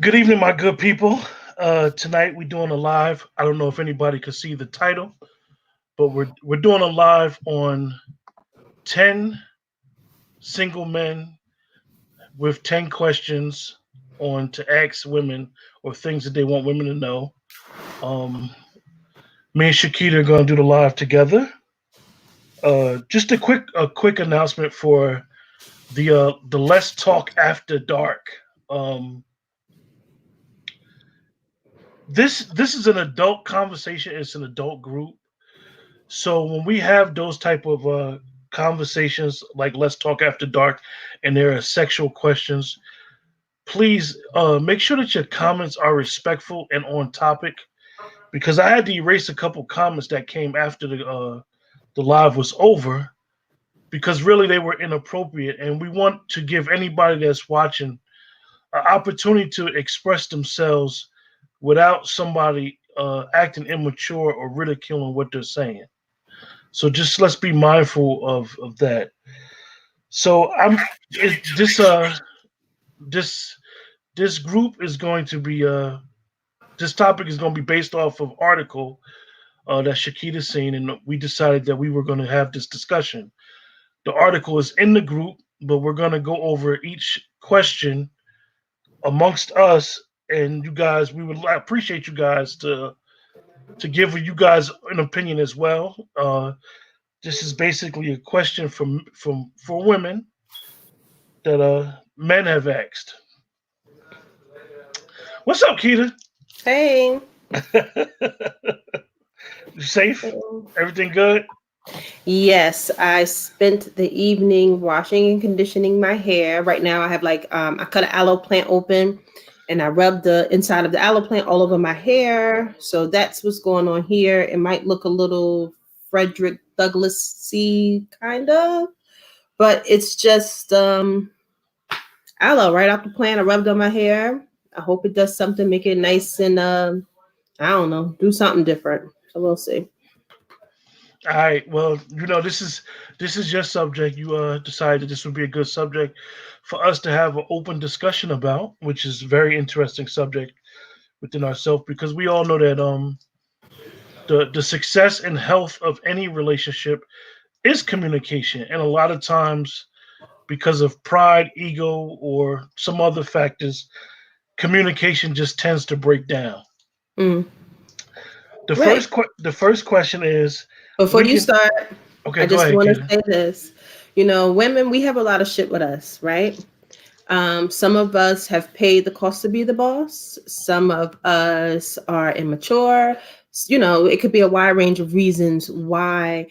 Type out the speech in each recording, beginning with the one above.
Good evening, my good people. Tonight we're doing a live. I don't know if anybody could see the title, but we're doing a live on 10 single men with 10 questions on to ask women or things that they want women to know. Um, Me and Shakita are going to do the live together. Just a quick announcement for the Let's Talk After Dark. Um, this is an adult conversation. It's an adult group. So when we have those type of conversations, like Let's Talk After Dark, and there are sexual questions, please make sure that your comments are respectful and on topic. Because I had to erase a couple comments that came after the live was over, because really they were inappropriate, and we want to give anybody that's watching an opportunity to express themselves without somebody acting immature or ridiculing what they're saying. So just let's be mindful of that. So this this this group is going to be this topic is going to be based off of article that Shakita seen, and we decided that we were going to have this discussion. The article is in the group, but we're going to go over each question amongst us, and you guys. We would appreciate you guys to give you guys an opinion as well. This is basically a question from for women that men have asked. What's up, Keita? Hey. You safe? Everything good? Yes, I spent the evening washing and conditioning my hair. Right now, I have I cut an aloe plant open, and I rubbed the inside of the aloe plant all over my hair. So that's what's going on here. It might look a little Frederick Douglass C kind of, but it's just aloe right off the plant. I rubbed on my hair. I hope it does something, make it nice and I don't know, do something different. So we'll see. All right. Well, this is your subject. You decided this would be a good subject for us to have an open discussion about, which is a very interesting subject within ourselves, because we all know that the success and health of any relationship is communication, and a lot of times because of pride, ego, or some other factors, communication just tends to break down. Mm, The right. first question is Before we you can start, okay, I go just ahead, want to Keita. say this. You know, women, we have a lot of shit with us, right? Some of us have paid the cost to be the boss. Some of us are immature. You know, it could be a wide range of reasons why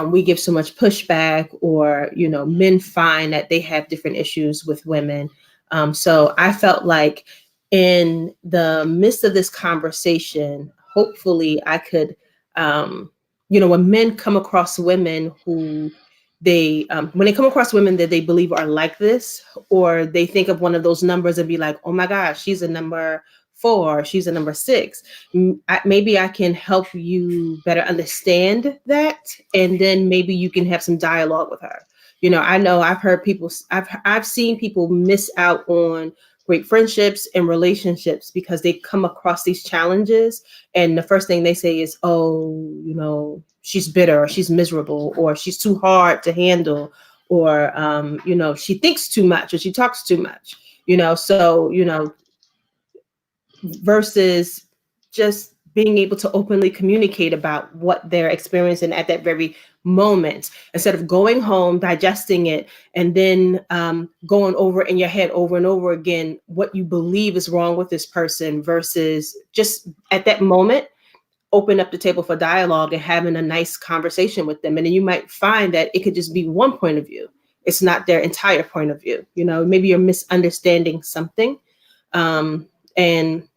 we give so much pushback, or, you know, men find that they have different issues with women. So I felt like in the midst of this conversation, hopefully I could, you know, when men come across women who when they come across women that they believe are like this, or they think of one of those numbers and be like, oh my gosh, she's a number 4, she's a number 6. Maybe I can help you better understand that, and then maybe you can have some dialogue with her. You know I've heard people, I've seen people miss out on great friendships and relationships because they come across these challenges, and the first thing they say is, oh, you know, she's bitter, or she's miserable, or she's too hard to handle, or you know, she thinks too much, or she talks too much, you know. So, you know, versus just being able to openly communicate about what they're experiencing at that very moment, instead of going home, digesting it, and then going over in your head over and over again what you believe is wrong with this person, versus just at that moment open up the table for dialogue and having a nice conversation with them. And then you might find that it could just be one point of view. It's not their entire point of view. You know, maybe you're misunderstanding something. And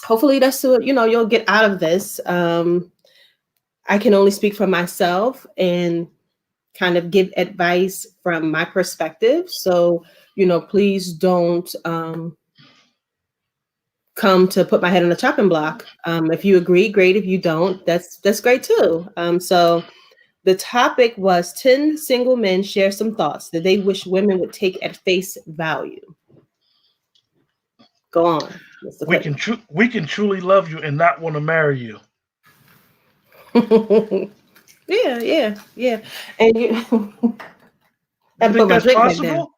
hopefully that's what, you know, you'll get out of this. I can only speak for myself and kind of give advice from my perspective. So, you know, please don't come to put my head on a chopping block. If you agree, great. If you don't, that's great too. So the topic was 10 single men share some thoughts that they wish women would take at face value. Go on, Mr. Clinton. We can truly love you and not want to marry you. Yeah. And you, I You had to put think my that's drink back down. possible?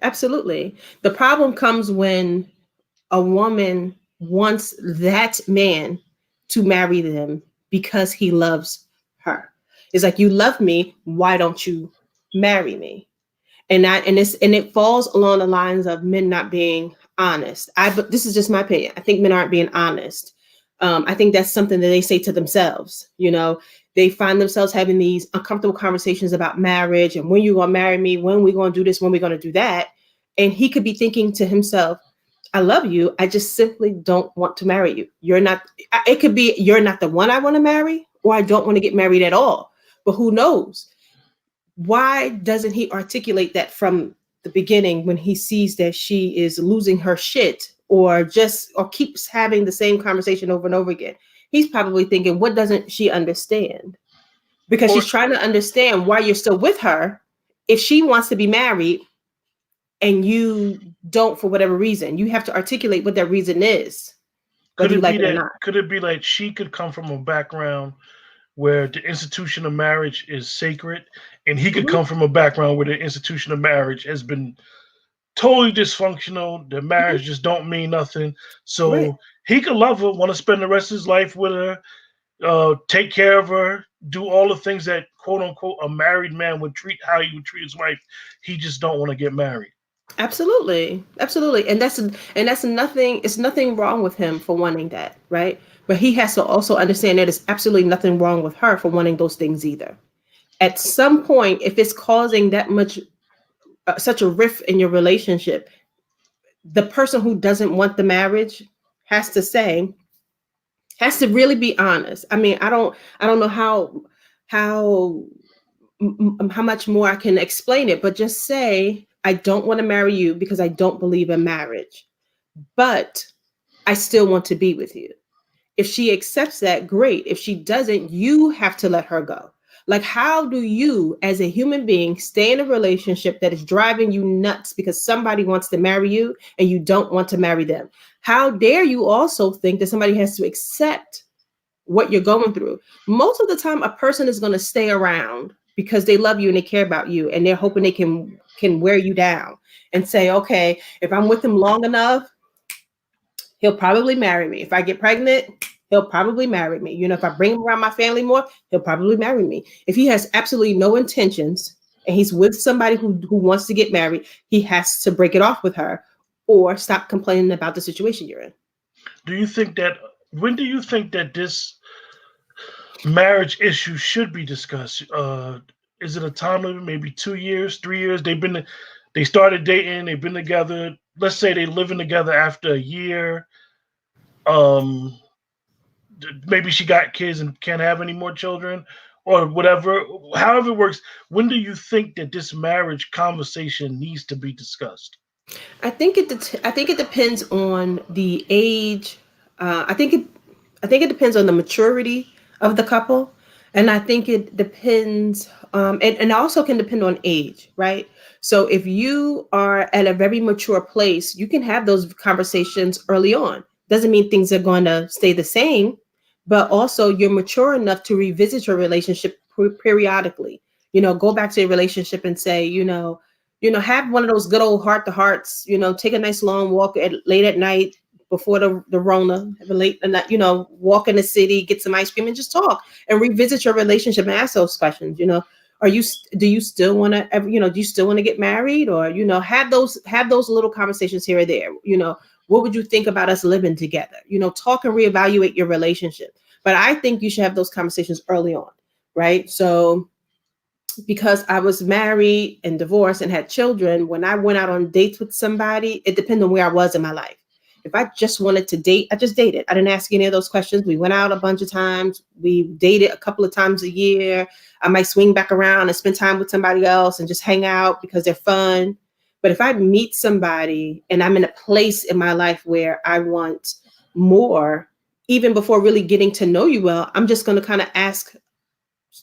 Absolutely. The problem comes when a woman wants that man to marry them because he loves her. It's like, you love me, why don't you marry me? And it falls along the lines of men not being honest. But this is just my opinion. I think men aren't being honest. I think that's something that they say to themselves. They find themselves having these uncomfortable conversations about marriage and when you gonna marry me, when we gonna do this, when we gonna do that. And he could be thinking to himself, I love you. I just simply don't want to marry you. You're not, it could be you're not the one I want to marry, or I don't want to get married at all. But who knows? Why doesn't he articulate that from the beginning when he sees that she is losing her shit or keeps having the same conversation over and over again? He's probably thinking, what doesn't she understand? Because she's trying to understand why you're still with her if she wants to be married and you don't, for whatever reason. You have to articulate what that reason is, whether you like it or not. Could it be like she could come from a background where the institution of marriage is sacred, and he could come from a background where the institution of marriage has been totally dysfunctional? The marriage just don't mean nothing. So he could love her, want to spend the rest of his life with her, take care of her, do all the things that quote unquote a married man would treat, how he would treat his wife. He just don't want to get married. Absolutely. And that's nothing. It's nothing wrong with him for wanting that, right? But he has to also understand that there's absolutely nothing wrong with her for wanting those things either. At some point, if it's causing that much, such a rift in your relationship, the person who doesn't want the marriage has to really be honest. I mean, I don't know how much more I can explain it, but just say, I don't want to marry you because I don't believe in marriage, but I still want to be with you. If she accepts that, great. If she doesn't, you have to let her go. Like, how do you, as a human being, stay in a relationship that is driving you nuts because somebody wants to marry you and you don't want to marry them? How dare you also think that somebody has to accept what you're going through? Most of the time, a person is going to stay around because they love you and they care about you, and they're hoping they can wear you down and say, okay, if I'm with him long enough, he'll probably marry me. If I get pregnant, he'll probably marry me. If I bring him around my family more, he'll probably marry me. If he has absolutely no intentions and he's with somebody who wants to get married, he has to break it off with her or stop complaining about the situation you're in. When do you think that this marriage issue should be discussed? Is it a time limit? Maybe 2 years, 3 years? They started dating. They've been together. Let's say they're living together after a year. Maybe she got kids and can't have any more children, or whatever. However it works. When do you think that this marriage conversation needs to be discussed? I think it depends on the age. I think it depends on the maturity of the couple, and I think it depends, and also can depend on age, right? So if you are at a very mature place, you can have those conversations early on. Doesn't mean things are going to stay the same, but also you're mature enough to revisit your relationship periodically. Go back to your relationship and say, have one of those good old heart to hearts. Take a nice long walk late at night before the Rona. Have a late night. Walk in the city, get some ice cream, and just talk and revisit your relationship and ask those questions. Do you still want to? Do you still want to get married? Or have those little conversations here or there. What would you think about us living together? Talk and reevaluate your relationship. But I think you should have those conversations early on, right? So, because I was married and divorced and had children, when I went out on dates with somebody, it depended on where I was in my life. If I just wanted to date, I just dated. I didn't ask any of those questions. We went out a bunch of times. We dated a couple of times a year. I might swing back around and spend time with somebody else and just hang out because they're fun. But if I meet somebody and I'm in a place in my life where I want more, even before really getting to know you well, I'm just going to kind of ask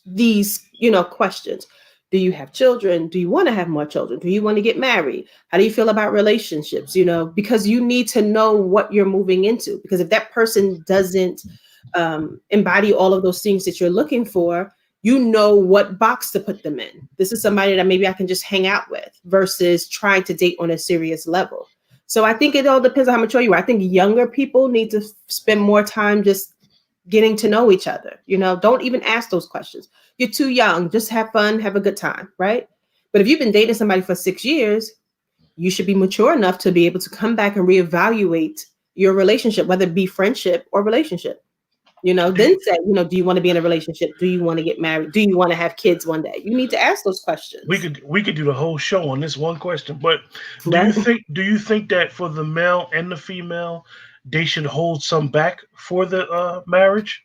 these, questions. Do you have children? Do you want to have more children? Do you want to get married? How do you feel about relationships? You know, because you need to know what you're moving into. Because if that person doesn't embody all of those things that you're looking for, you know what box to put them in. This is somebody that maybe I can just hang out with versus trying to date on a serious level. So I think it all depends on how mature you are. I think younger people need to spend more time just getting to know each other. You know, don't even ask those questions. You're too young. Just have fun, have a good time, right? But if you've been dating somebody for 6 years, you should be mature enough to be able to come back and reevaluate your relationship, whether it be friendship or relationship. You know, then say, you know, do you want to be in a relationship? Do you want to get married? Do you want to have kids one day? You need to ask those questions. We could do the whole show on this one question, but Right? do you think that for the male and the female, they should hold some back for the marriage?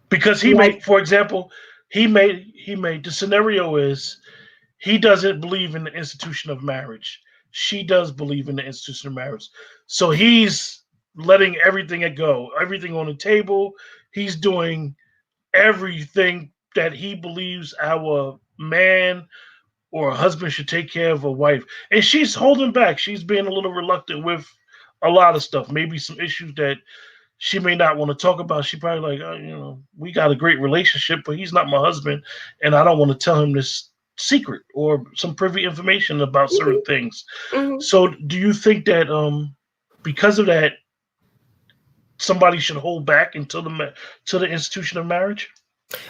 Because he Like, made, for example, he made the scenario is he doesn't believe in the institution of marriage. She does believe in the institution of marriage. So he's letting everything go, everything on the table. He's doing everything that he believes our man or a husband should take care of a wife. And she's holding back. She's being a little reluctant with a lot of stuff. Maybe some issues that she may not want to talk about. She probably like, you know, we got a great relationship, but he's not my husband, and I don't want to tell him this secret or some privy information about certain things. mhm. So, do you think that because of that, somebody should hold back until the institution of marriage?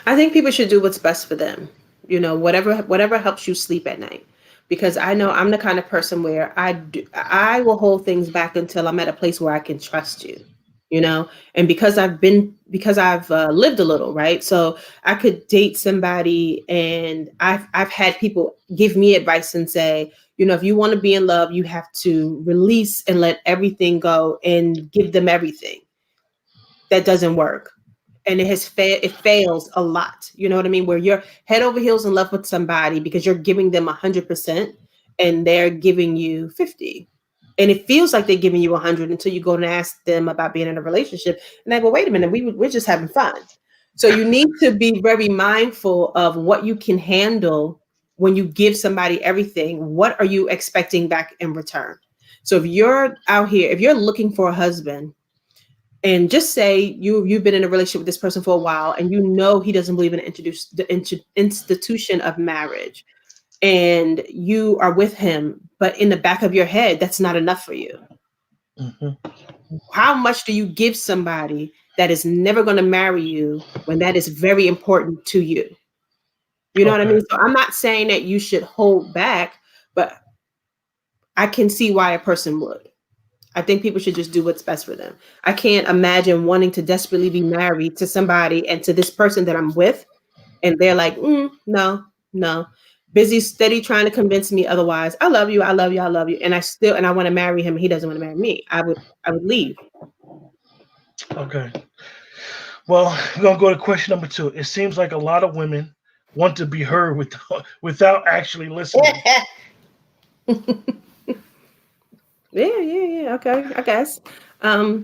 I think people should do what's best for them. You know, whatever helps you sleep at night. Because I know I'm the kind of person where I will hold things back until I'm at a place where I can trust you. You know, and because I've lived a little, right? So I could date somebody, and I've had people give me advice and say, you know, if you want to be in love, you have to release and let everything go and give them everything. That doesn't work. And it fails a lot. You know what I mean? Where you're head over heels in love with somebody because you're giving them 100% and they're giving you 50. And it feels like they're giving you 100 until you go and ask them about being in a relationship. And they go, wait a minute, we're just having fun. So you need to be very mindful of what you can handle when you give somebody everything. What are you expecting back in return? So if you're out here, if you're looking for a husband, and just say you've been in a relationship with this person for a while, and you know he doesn't believe in the institution of marriage, and you are with him, but in the back of your head, that's not enough for you. Mm-hmm. How much do you give somebody that is never going to marry you when that is very important to you? You know what I mean? So I'm not saying that you should hold back, but I can see why a person would. I think people should just do what's best for them. I can't imagine wanting to desperately be married to somebody and to this person that I'm with, and they're like, no, busy, steady trying to convince me otherwise. I love you, and I want to marry him. He doesn't want to marry me. I would leave. Okay. Well, we're gonna go to question number 2. It seems like a lot of women want to be heard without actually listening. Yeah. Okay, I guess. I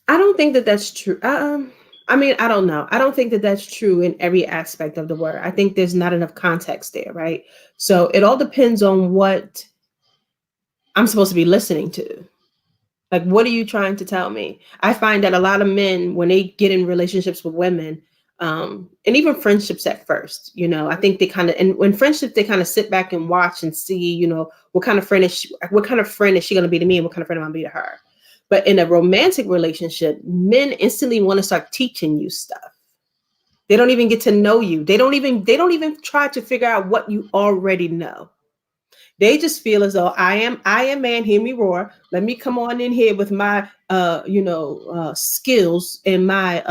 don't think that that's true. I mean, I don't know. I don't think that that's true in every aspect of the word. I think there's not enough context there, right? So it all depends on what I'm supposed to be listening to. Like, what are you trying to tell me? I find that a lot of men, when they get in relationships with women, and even friendships at first, you know, I think they kind of, and when friendships, they kind of sit back and watch and see, you know, what kind of friend is she going to be to me, and what kind of friend am I going to be to her? But in a romantic relationship, men instantly want to start teaching you stuff. They don't even get to know you. They don't even try to figure out what you already know. They just feel as though I am man, hear me roar. Let me come on in here with my skills and my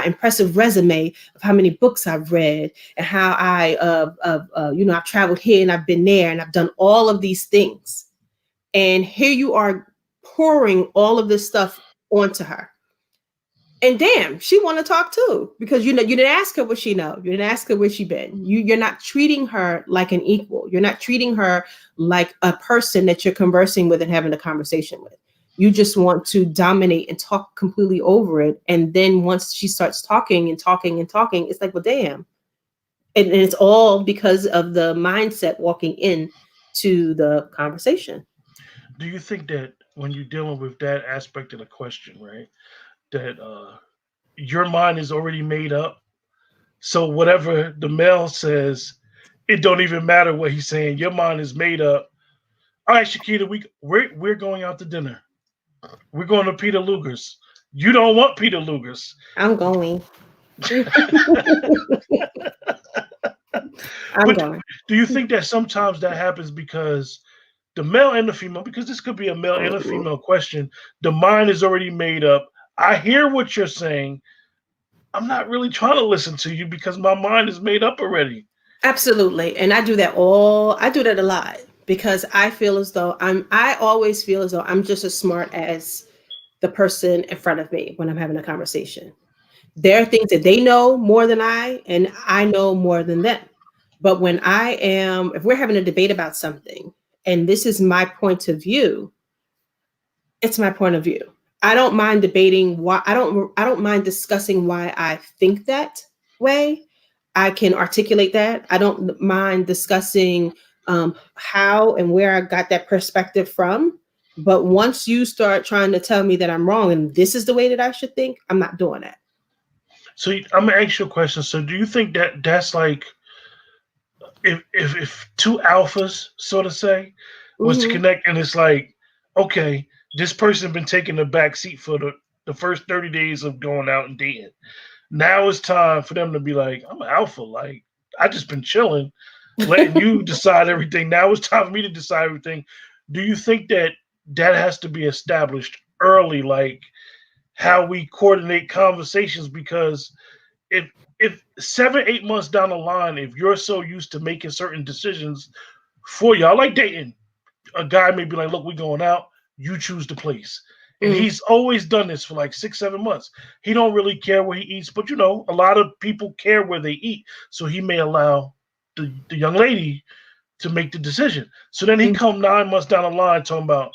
impressive resume of how many books I've read and how I've traveled here and I've been there and I've done all of these things. And here you are pouring all of this stuff onto her. And damn, she want to talk too, because you didn't ask her what she know. You didn't ask her where she been. You're not treating her like an equal. You're not treating her like a person that you're conversing with and having a conversation with. You just want to dominate and talk completely over it. And then once she starts talking and talking and talking, it's like, well, damn. And it's all because of the mindset walking in to the conversation. Do you think that when you're dealing with that aspect of the question, right, that your mind is already made up? So whatever the male says, it don't even matter what he's saying. Your mind is made up. All right, Shakita, we're going out to dinner. We're going to Peter Luger's. You don't want Peter Luger's. I'm going. I'm But going. do you think that sometimes that happens because the male and the female, because this could be a male and a female question, the mind is already made up. I hear what you're saying. I'm not really trying to listen to you because my mind is made up already. Absolutely. And I do that a lot because I always feel as though I'm just as smart as the person in front of me when I'm having a conversation. There are things that they know more than and I know more than them. But if we're having a debate about something and this is my point of view, it's my point of view. I don't mind debating why I don't mind discussing why I think that way. I can articulate that. I don't mind discussing how and where I got that perspective from. But once you start trying to tell me that I'm wrong and this is the way that I should think, I'm not doing that. So I'm gonna ask you a question. So do you think that that's like if two alphas, so to say, was to Hmm. connect, and it's like, okay, this person been taking the back seat for the first 30 days of going out and dating. Now it's time for them to be like, I'm an alpha. Like, I just been chilling, letting you decide everything. Now it's time for me to decide everything. Do you think that that has to be established early, like how we coordinate conversations? Because if 7 8 months down the line, if you're so used to making certain decisions for y'all, like dating, a guy may be like, look, we going out, you choose the place. And Mm, he's always done this for like 6 7 months. He don't really care where he eats, but a lot of people care where they eat. So he may allow the young lady to make the decision. So then he mm, come 9 months down the line talking about,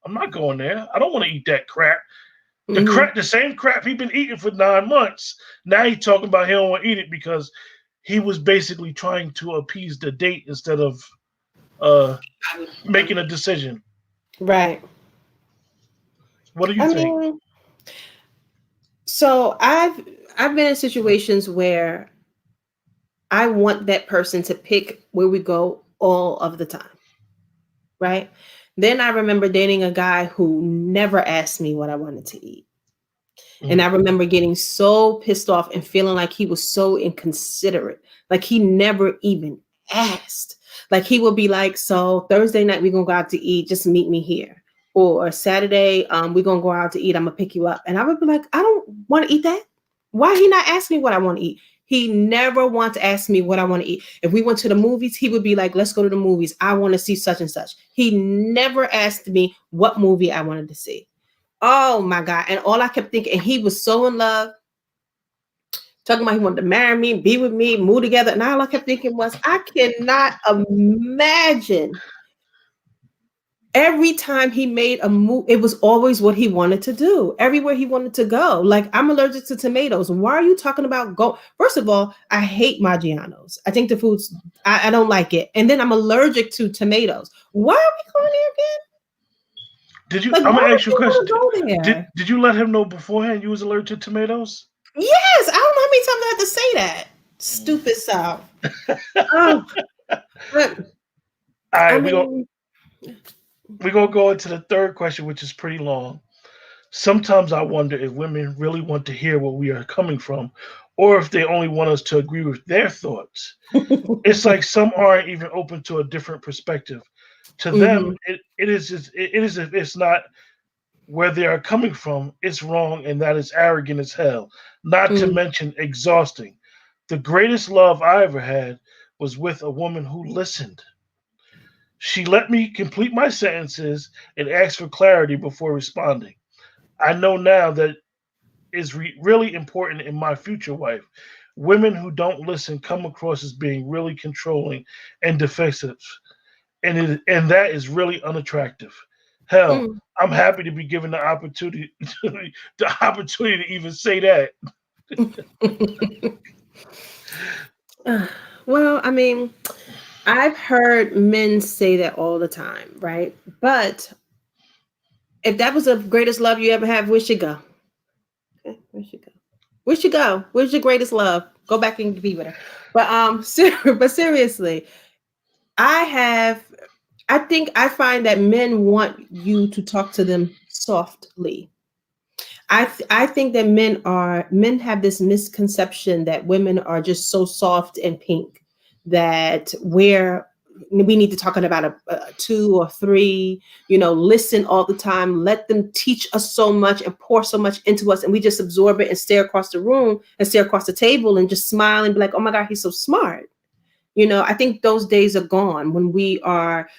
I'm not going there. I don't want to eat that crap. mhm. The same crap he been eating for 9 months. Now he talking about he don't want to eat it because he was basically trying to appease the date instead of uh making a decision. Right. What do you I think? mean, so I've been in situations where I want that person to pick where we go all of the time, right? Then I remember dating a guy who never asked me what I wanted to eat. And I Mm. remember getting so pissed off and feeling like he was so inconsiderate. Like he never even asked. Like he would be like, so Thursday night we're gonna go out to eat, just meet me here. Or Saturday, we're gonna go out to eat, I'm gonna pick you up. And I would be like, I don't want to eat that. Why he not asking me what I want to eat? He never wants to ask me what I want to eat. If we went to the movies, he would be like, let's go to the movies. I want to see such and such. He never asked me what movie I wanted to see. Oh my God. And all I kept thinking, and he was so in love, talking about he wanted to marry me, be with me, move together. And all I kept thinking was, I cannot imagine every time he made a move, it was always what he wanted to do, everywhere he wanted to go. Like, I'm allergic to tomatoes. Why are you talking about go? First of all, I hate Maggiano's. I think the food's, I don't like it. And then I'm allergic to tomatoes. Why are we going there again? Did you? Like, I'm why gonna would ask you a you question. want to go there? Did you let him know beforehand you was allergic to tomatoes? Yes, I don't know how many times I had to say that. Stupid self. Oh, but All I right, mean, we gonna go into the third question, which is pretty long. Sometimes I wonder if women really want to hear where we are coming from, or if they only want us to agree with their thoughts. It's like some aren't even open to a different perspective. To them, mhm, it is if it's not where they are coming from, it's wrong, and that is arrogant as hell. Not to mm, mention exhausting. The greatest love I ever had was with a woman who listened. She let me complete my sentences and asked for clarity before responding. I know now that is really important in my future wife. Women who don't listen come across as being really controlling and defensive, and that is really unattractive. Hell, Mm. I'm happy to be given the opportunity the opportunity to even say that. Well, I mean, I've heard men say that all the time, right? But if that was the greatest love you ever had, where should go? Okay, where should go? Where should go? Where's your greatest love? Go back and be with her. But but seriously, I have. I think I find that men want you to talk to them softly. I think that men have this misconception that women are just so soft and pink that we need to talk about a two or three, listen all the time, let them teach us so much and pour so much into us, and we just absorb it and stare across the room and stare across the table and just smile and be like, oh my God, he's so smart. I think those days are gone when we are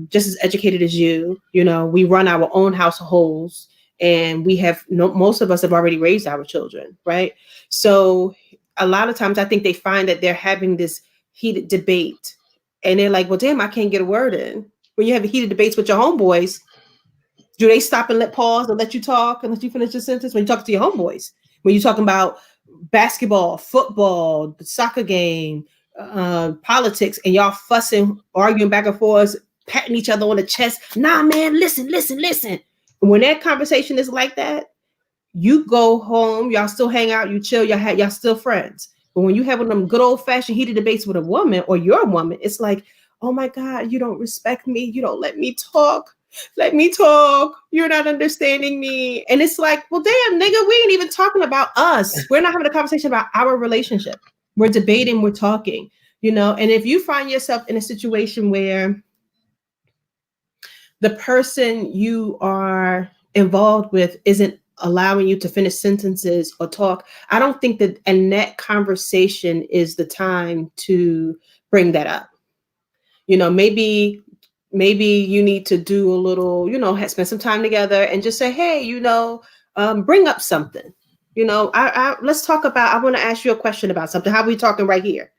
just as educated as you. We run our own households, and we have no, most of us have already raised our children, right? So a lot of times I think they find that they're having this heated debate, and they're like, well, damn, I can't get a word in. When you have heated debates with your homeboys, do they stop and pause and let you talk and let you finish your sentence? When you talk to your homeboys, when you're talking about basketball, football, the soccer game, politics, and y'all fussing, arguing back and forth, patting each other on the chest. Nah, man, listen, listen, listen. When that conversation is like that, you go home, y'all still hang out, you chill, y'all still friends. But when you have one of them good old fashioned heated debates with a woman or your woman, it's like, oh my God, you don't respect me. You don't let me talk. Let me talk. You're not understanding me. And it's like, well, damn, nigga, we ain't even talking about us. We're not having a conversation about our relationship. We're debating, we're talking, And if you find yourself in a situation where the person you are involved with isn't allowing you to finish sentences or talk, I don't think that in that conversation is the time to bring that up. Maybe you need to do a little, spend some time together and just say, hey, bring up something. Let's talk about, I want to ask you a question about something. How are we talking right here?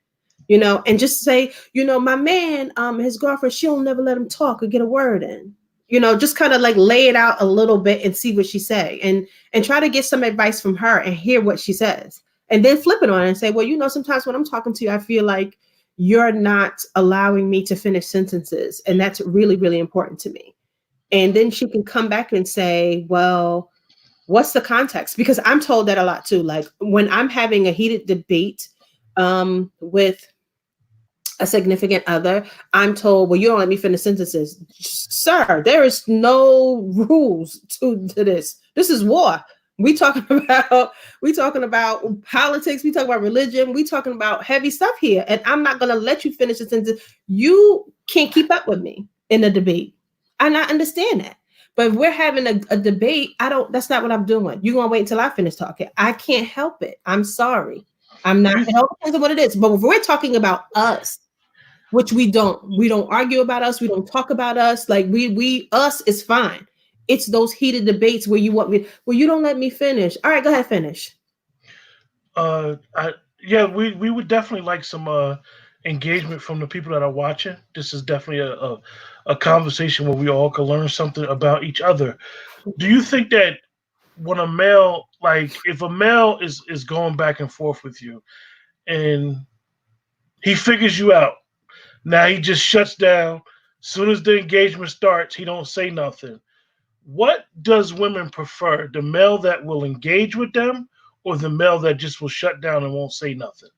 And just say, my man, his girlfriend, she'll never let him talk or get a word in. Just kind of like lay it out a little bit and see what she say, and try to get some advice from her and hear what she says, and then flip it on and say, well, sometimes when I'm talking to you, I feel like you're not allowing me to finish sentences, and that's really, really important to me. And then she can come back and say, well, what's the context? Because I'm told that a lot too. Like when I'm having a heated debate with a significant other, I'm told, well, you don't let me finish sentences. Sir, there is no rules to this. This is war. We talking about politics, we talking about religion, we talking about heavy stuff here. And I'm not gonna let you finish the sentence. You can't keep up with me in a debate. And I understand that. But if we're having a debate, that's not what I'm doing. You're gonna wait until I finish talking. I can't help it. I'm sorry. I'm not. It all depends on what it is. But if we're talking about us, which we don't argue about us. We don't talk about us. Like us is fine. It's those heated debates where you want me, well, you don't let me finish. All right, go ahead, finish. Yeah, we would definitely like some engagement from the people that are watching. This is definitely a conversation where we all can learn something about each other. Do you think that when a male, like if a male is going back and forth with you and he figures you out, now he just shuts down. Soon as the engagement starts, he don't say nothing. What does women prefer? The male that will engage with them or the male that just will shut down and won't say nothing?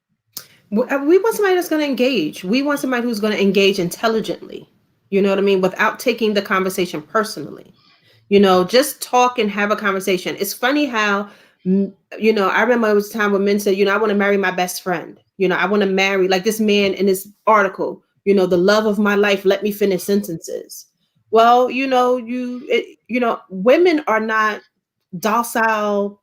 We want somebody that's going to engage. We want somebody who's going to engage intelligently. You know what I mean? Without taking the conversation personally. Just talk and have a conversation. It's funny how, I remember it was a time when men said, I want to marry my best friend. I want to marry, like this man in this article, the love of my life. Let me finish sentences. Well, women are not docile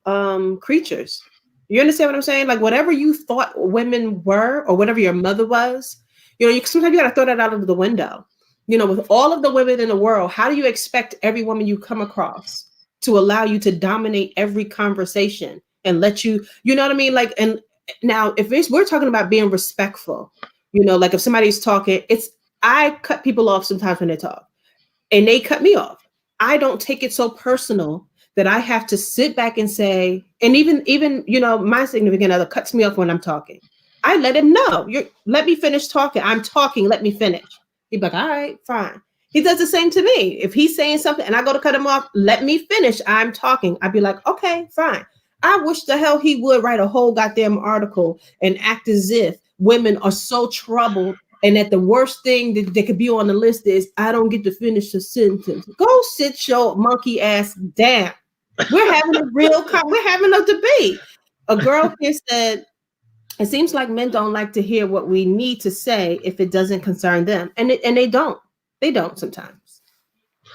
creatures. You understand what I'm saying? Like whatever you thought women were, or whatever your mother was, sometimes you got to throw that out of the window. With all of the women in the world, how do you expect every woman you come across to allow you to dominate every conversation and let you, you know what I mean? Like, and now if we're talking about being respectful, like if somebody's talking, I cut people off sometimes when they talk. and they cut me off. I don't take it so personal that I have to sit back and say, and even my significant other cuts me off when I'm talking. I let him know, let me finish talking. I'm talking, let me finish. He'd be like, all right, fine. He does the same to me. If he's saying something and I go to cut him off, let me finish. I'm talking. I'd be like, okay, fine. I wish the hell he would write a whole goddamn article and act as if women are so troubled and that the worst thing that could be on the list is I don't get to finish a sentence. Go sit your monkey ass down. We're having we're having a debate. A girl here said, it seems like men don't like to hear what we need to say if it doesn't concern them. And they don't. They don't sometimes.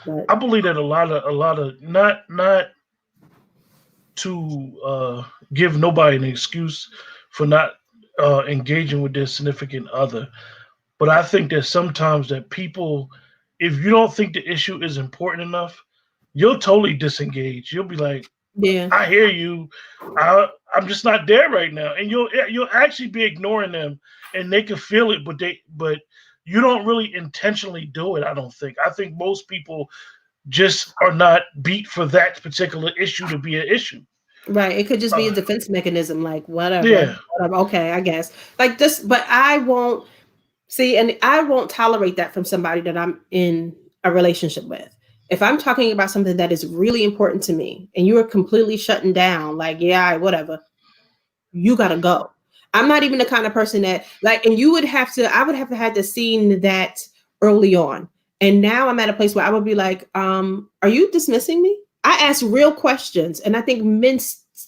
But I believe that a lot of not to give nobody an excuse for not engaging with their significant other, but I think that sometimes that people, if you don't think the issue is important enough, you'll totally disengage. You'll be like, yeah, I hear you. I'm just not there right now, and you'll actually be ignoring them, and they can feel it, but you don't really intentionally do it. I don't think. I think most people just are not beat for that particular issue to be an issue. right. It could just be a defense mechanism, like whatever. Yeah. Whatever. Okay, I guess. Like this, but I won't see, and I won't tolerate that from somebody that I'm in a relationship with. If I'm talking about something that is really important to me and you are completely shutting down, like, yeah, whatever, you gotta go. I'm not even the kind of person that like, and I would have to had to seen that early on. And now I'm at a place where I would be like, are you dismissing me? I ask real questions. And I think men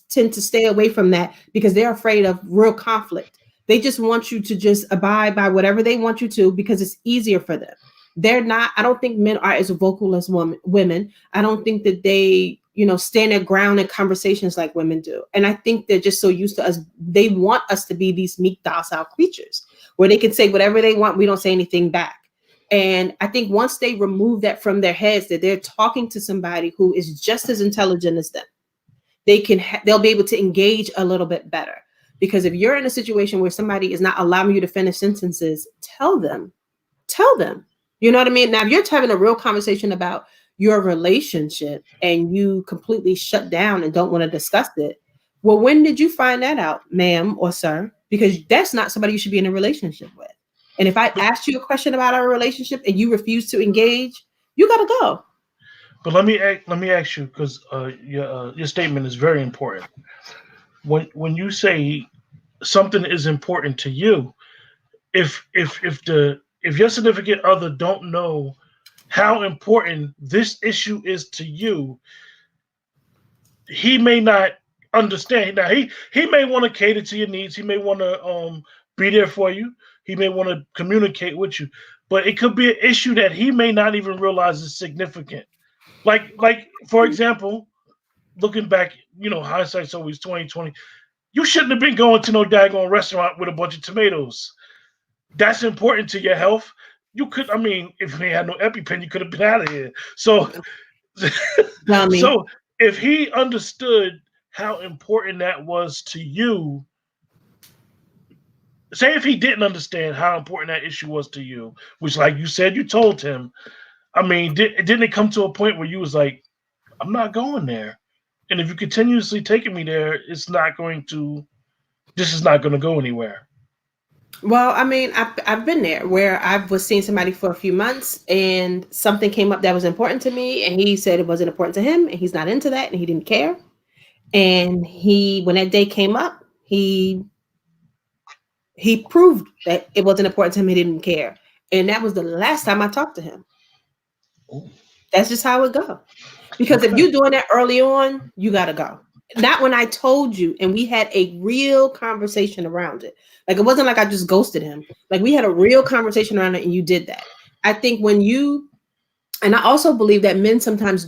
tend to stay away from that because they're afraid of real conflict. They just want you to just abide by whatever they want you to because it's easier for them. I don't think men are as vocal as women. I don't think that they, stand their ground in conversations like women do. And I think they're just so used to us. They want us to be these meek, docile creatures where they can say whatever they want. We don't say anything back. And I think once they remove that from their heads, that they're talking to somebody who is just as intelligent as them, they'll be able to engage a little bit better. Because if you're in a situation where somebody is not allowing you to finish sentences, tell them. You know what I mean? Now, if you're having a real conversation about your relationship and you completely shut down and don't want to discuss it, well, when did you find that out, ma'am or sir? Because that's not somebody you should be in a relationship with. And if I asked you a question about our relationship and you refuse to engage, you got to go. But let me ask you, because your statement is very important. When you say something is important to you, if your significant other don't know how important this issue is to you, he may not understand. Now he may want to cater to your needs. He may want to be there for you. He may want to communicate with you, but it could be an issue that he may not even realize is significant. Like for example, looking back, hindsight's always 20/20. You shouldn't have been going to no daggone restaurant with a bunch of tomatoes. That's important to your health. You could, if they had no EpiPen, you could have been out of here. So, so if he understood how important that was to you, say if he didn't understand how important that issue was to you, which, like you said, you told him. Didn't it come to a point where you was like, I'm not going there, and if you continuously taking me there, this is not going to go anywhere. Well, I've been there where I was seeing somebody for a few months and something came up that was important to me and he said it wasn't important to him and he's not into that and he didn't care. And when that day came up, he proved that it wasn't important to him. He didn't care. And that was the last time I talked to him. Ooh. That's just how it goes. Because if you're doing that early on, you got to go. Not when I told you and we had a real conversation around it. Like, it wasn't like I just ghosted him. Like, we had a real conversation around it and you did that. I think and I also believe that men sometimes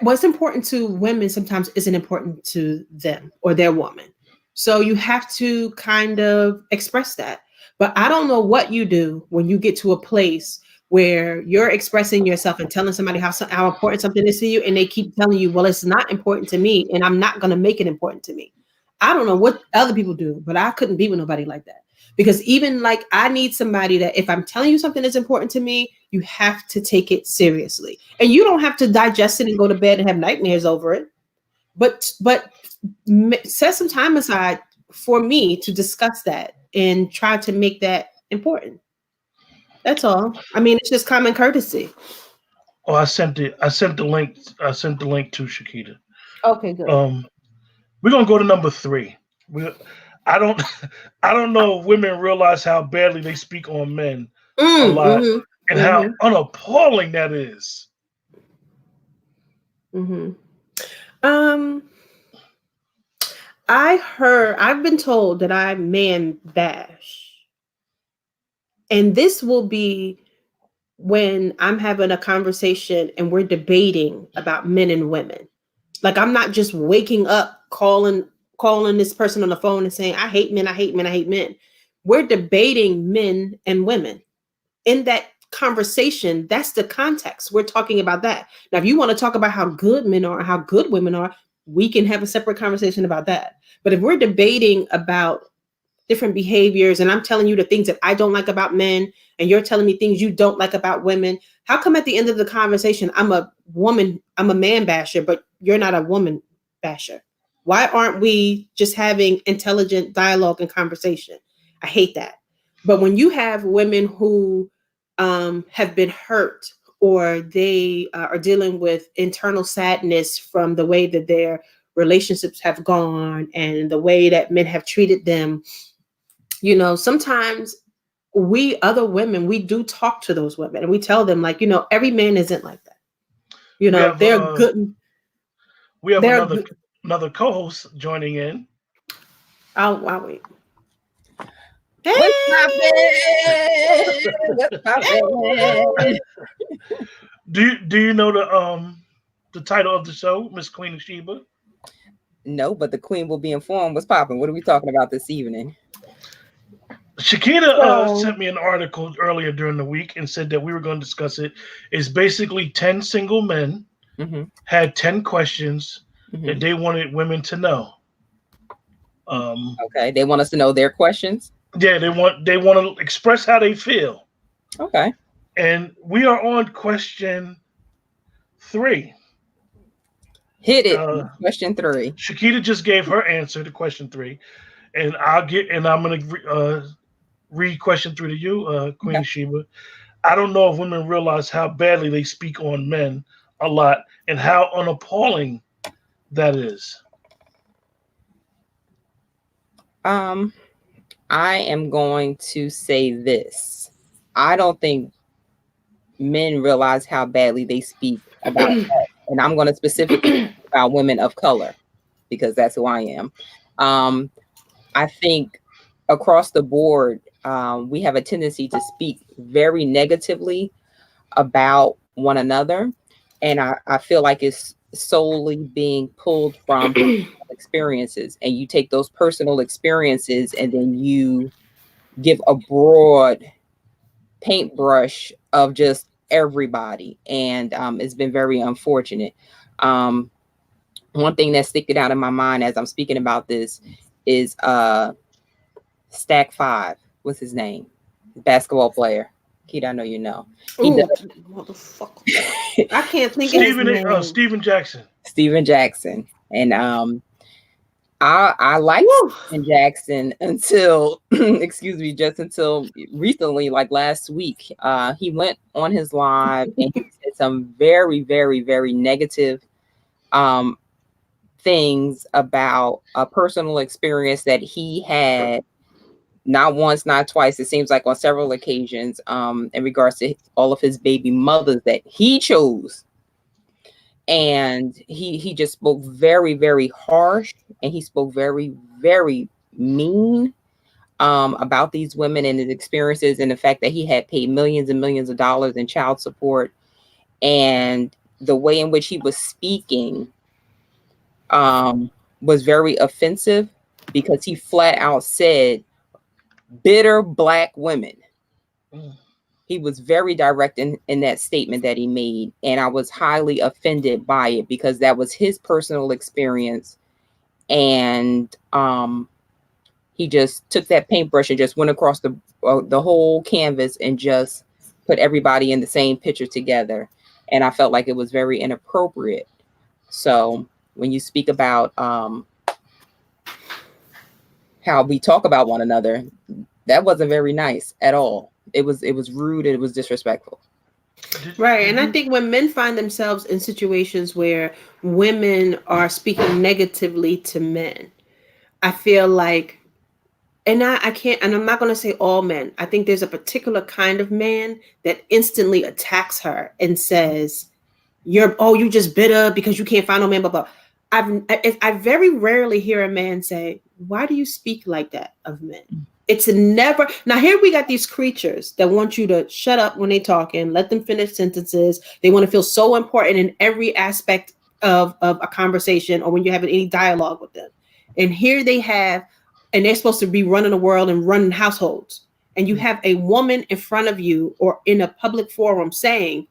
what's important to women sometimes isn't important to them or their woman. So you have to kind of express that. But I don't know what you do when you get to a place where you're expressing yourself and telling somebody how important something is to you, and they keep telling you, well, it's not important to me, and I'm not going to make it important to me. I don't know what other people do, but I couldn't be with nobody like that. Because even like I need somebody that if I'm telling you something that's important to me, you have to take it seriously. And you don't have to digest it and go to bed and have nightmares over it. But set some time aside for me to discuss that and try to make that important. That's all. I mean, it's just common courtesy. Oh, I sent it. I sent the link. I sent the link to Shakita. Okay, good. We're gonna go to number three. We, I don't, I don't know if women realize how badly they speak on men a lot, and how unappalling that is. Um, I've been told that I man bash, and this will be when I'm having a conversation and we're debating about men and women. Like I'm not just waking up calling this person on the phone and saying I hate men, I hate men, I hate men. We're debating men and women. In that conversation, that's the context. We're talking about that. Now, if you want to talk about how good men are, how good women are, we can have a separate conversation about that. But if we're debating about different behaviors and I'm telling you the things that I don't like about men and you're telling me things you don't like about women, how come at the end of the conversation I'm a man basher, but you're not a woman basher? Why aren't we just having intelligent dialogue and conversation? I hate that. But when you have women who have been hurt or they are dealing with internal sadness from the way that their relationships have gone and the way that men have treated them, sometimes we other women, we do talk to those women and we tell them like, every man isn't like that. They're good. We have another co-host joining in. I'll wait. Hey! What's poppin'? Do you know the title of the show, Miss Queen of Sheba? No, but the queen will be informed. What's popping? What are we talking about this evening? Shakita sent me an article earlier during the week and said that we were going to discuss it. It's basically 10 single men had 10 questions that they wanted women to know. Okay, they want us to know their questions. Yeah, they want to express how they feel. Okay, and we are on question 3. Hit it. Question 3. Shakita just gave her answer to question 3, and I'm going to read question 3 to you, Queen Sheba. I don't know if women realize how badly they speak on men a lot and how unappalling that is. I am going to say this. I don't think men realize how badly they speak about that. And I'm going to specifically about women of color because that's who I am. I think across the board, we have a tendency to speak very negatively about one another. And I feel like it's solely being pulled from experiences. And you take those personal experiences and then you give a broad paintbrush of just everybody. And it's been very unfortunate. One thing that's sticking out in my mind as I'm speaking about this is Stack 5. What's his name? Basketball player. Keith, I know you know. Motherfucker. I can't think of his name. Steven Jackson. Steven Jackson. And I liked Steven Jackson until just until recently, like last week. He went on his live and he said some very, very, very negative things about a personal experience that he had. Not once, not twice. It seems like on several occasions, in regards to all of his baby mothers that he chose. And he just spoke very, very harsh, and he spoke very, very mean about these women and his experiences, and the fact that he had paid millions and millions of dollars in child support, and the way in which he was speaking was very offensive because he flat out said bitter Black women. He was very direct in that statement that he made. And I was highly offended by it because that was his personal experience. And he just took that paintbrush and just went across the whole canvas and just put everybody in the same picture together. And I felt like it was very inappropriate. So when you speak about how we talk about one another, that wasn't very nice at all. It was rude and it was disrespectful. Right. And I think when men find themselves in situations where women are speaking negatively to men, I feel like, and I can't, and I'm not going to say all men. I think there's a particular kind of man that instantly attacks her and says, you just bitter because you can't find no man, blah, blah. I very rarely hear a man say, why do you speak like that of men? It's never. Now here we got these creatures that want you to shut up when they talking, let them finish sentences. They want to feel so important in every aspect of a conversation or when you're having any dialogue with them. And here they have, and they're supposed to be running the world and running households. And you have a woman in front of you or in a public forum saying,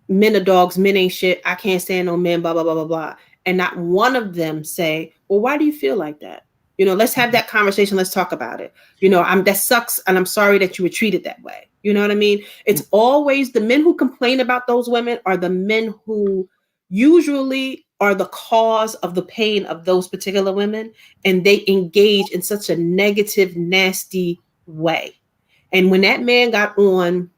men are dogs, men ain't shit. I can't stand no men, blah, blah, blah, blah, blah. And not one of them say, well, why do you feel like that? Let's have that conversation. Let's talk about it. That sucks. And I'm sorry that you were treated that way. You know what I mean? It's always the men who complain about those women are the men who usually are the cause of the pain of those particular women. And they engage in such a negative, nasty way. And when that man got on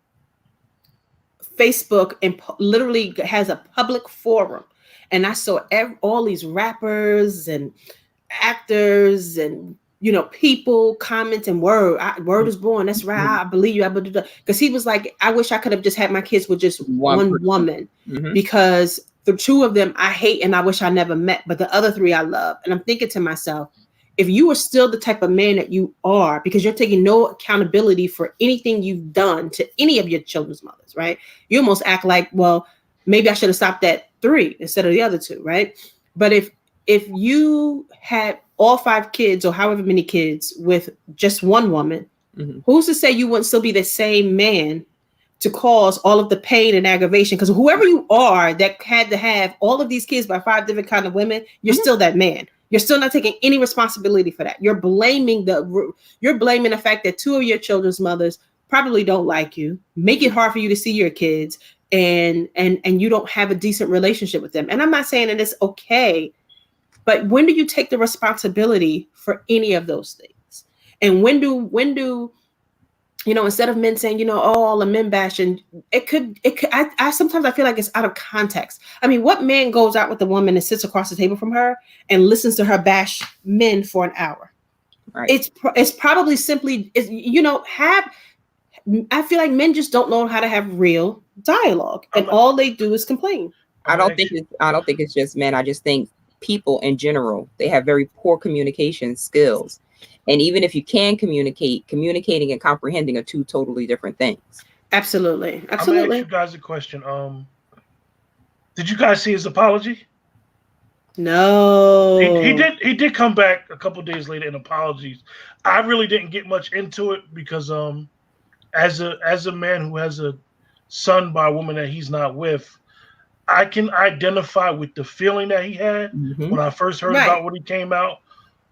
Facebook and literally has a public forum, and I saw all these rappers and actors and people commenting, word is born, that's right, I believe you, because he was like, I wish I could have just had my kids with just one woman, because the two of them I hate and I wish I never met, but the other three I love. And I'm thinking to myself, if you are still the type of man that you are, because you're taking no accountability for anything you've done to any of your children's mothers, right? You almost act like, well, maybe I should have stopped at 3 instead of the other 2, right? But if you had all 5 kids or however many kids with just one woman, who's to say you wouldn't still be the same man to cause all of the pain and aggravation? Because whoever you are that had to have all of these kids by 5 different kind of women, you're still that man. You're still not taking any responsibility for that. You're blaming the fact that 2 of your children's mothers probably don't like you, make it hard for you to see your kids, and you don't have a decent relationship with them. And I'm not saying that it's okay, but when do you take the responsibility for any of those things? And when do instead of men saying, all the men bashing, it could, I sometimes I feel like it's out of context. I mean, what man goes out with a woman and sits across the table from her and listens to her bash men for an hour? Right. It's probably simply, I feel like men just don't know how to have real dialogue, and all they do is complain. I don't think it's just men. I just think people in general, they have very poor communication skills. And even if you can communicating and comprehending are 2 totally different things. Absolutely. I'm gonna ask you guys a question. Did you guys see his apology? No. He did come back a couple days later and apologies. I really didn't get much into it because as a man who has a son by a woman that he's not with, I can identify with the feeling that he had when I first heard about when he came out.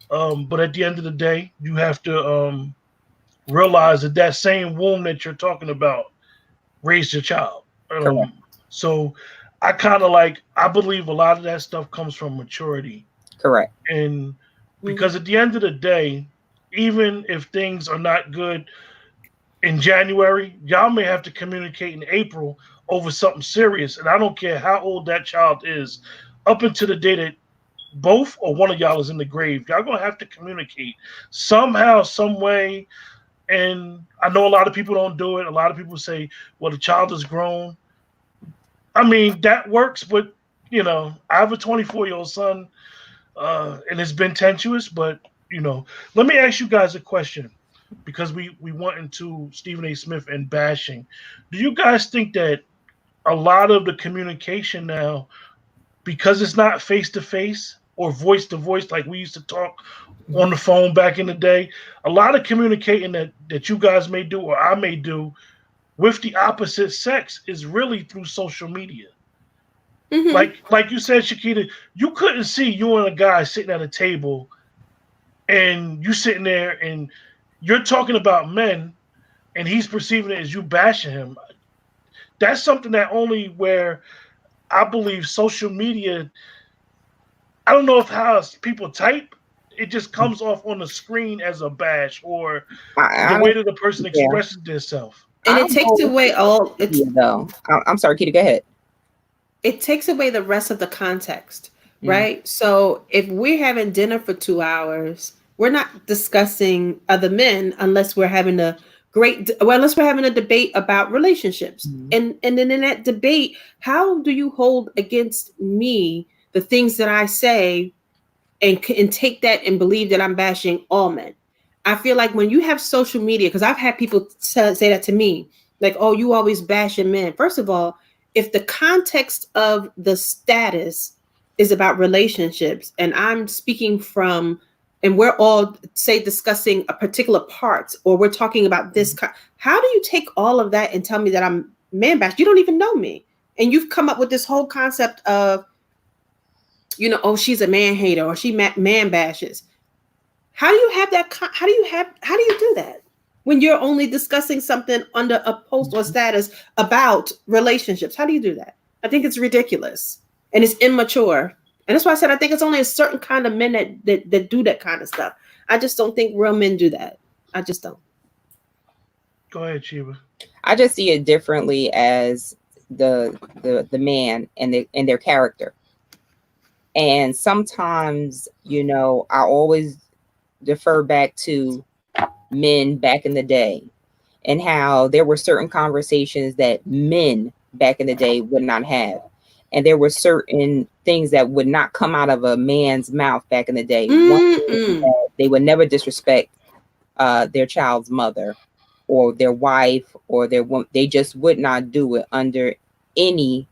But at the end of the day, you have to realize that same womb that you're talking about raised your child. So I kind of I believe a lot of that stuff comes from maturity. Correct. And because at the end of the day, even if things are not good in January, y'all may have to communicate in April over something serious. And I don't care how old that child is, up until the day that both or one of y'all is in the grave, y'all gonna have to communicate somehow, some way. And I know a lot of people don't do it. A lot of people say, well, the child is grown. I mean, that works, but I have a 24-year-old son, and it's been tenuous, but let me ask you guys a question, because we went into Stephen A. Smith and bashing. Do you guys think that a lot of the communication now, because it's not face-to-face or voice-to-voice like we used to talk on the phone back in the day, a lot of communicating that you guys may do or I may do with the opposite sex is really through social media. Like you said, Shakita, you couldn't see you and a guy sitting at a table and you sitting there and you're talking about men, and he's perceiving it as you bashing him. That's something that only where I believe social media. I don't know if how people type, it just comes off on the screen as a bash or the I way don't. that the person Yeah. expresses themselves. And I it don't takes know away all. It's Yeah, though. I'm sorry, Kitty. Go ahead. it takes away the rest of the context, Mm. right? So if we're having dinner for 2 hours, we're not discussing other men unless we're having a unless we're having a debate about relationships. Mhm. And then in that debate, how do you hold against me the things that I say and take that and believe that I'm bashing all men? I feel like when you have social media, because I've had people say that to me, like, "Oh, you always bashing men." First of all, if the context of the status is about relationships, and I'm speaking from, and we're all say discussing a particular part, or we're talking about this, how do you take all of that and tell me that I'm man bash? You don't even know me, and you've come up with this whole concept of, oh, she's a man hater or she man bashes. How do you have that? How do you do that when you're only discussing something under a post or status about relationships? How do you do that? I think it's ridiculous and it's immature. And that's why I said I think it's only a certain kind of men that do that kind of stuff. I just don't think real men do that. I just don't. Go ahead, Shiva. I just see it differently as the man and their character. And sometimes, I always defer back to men back in the day and how there were certain conversations that men back in the day would not have. And there were certain things that would not come out of a man's mouth back in the day. They would never disrespect their child's mother or their wife or they just would not do it under any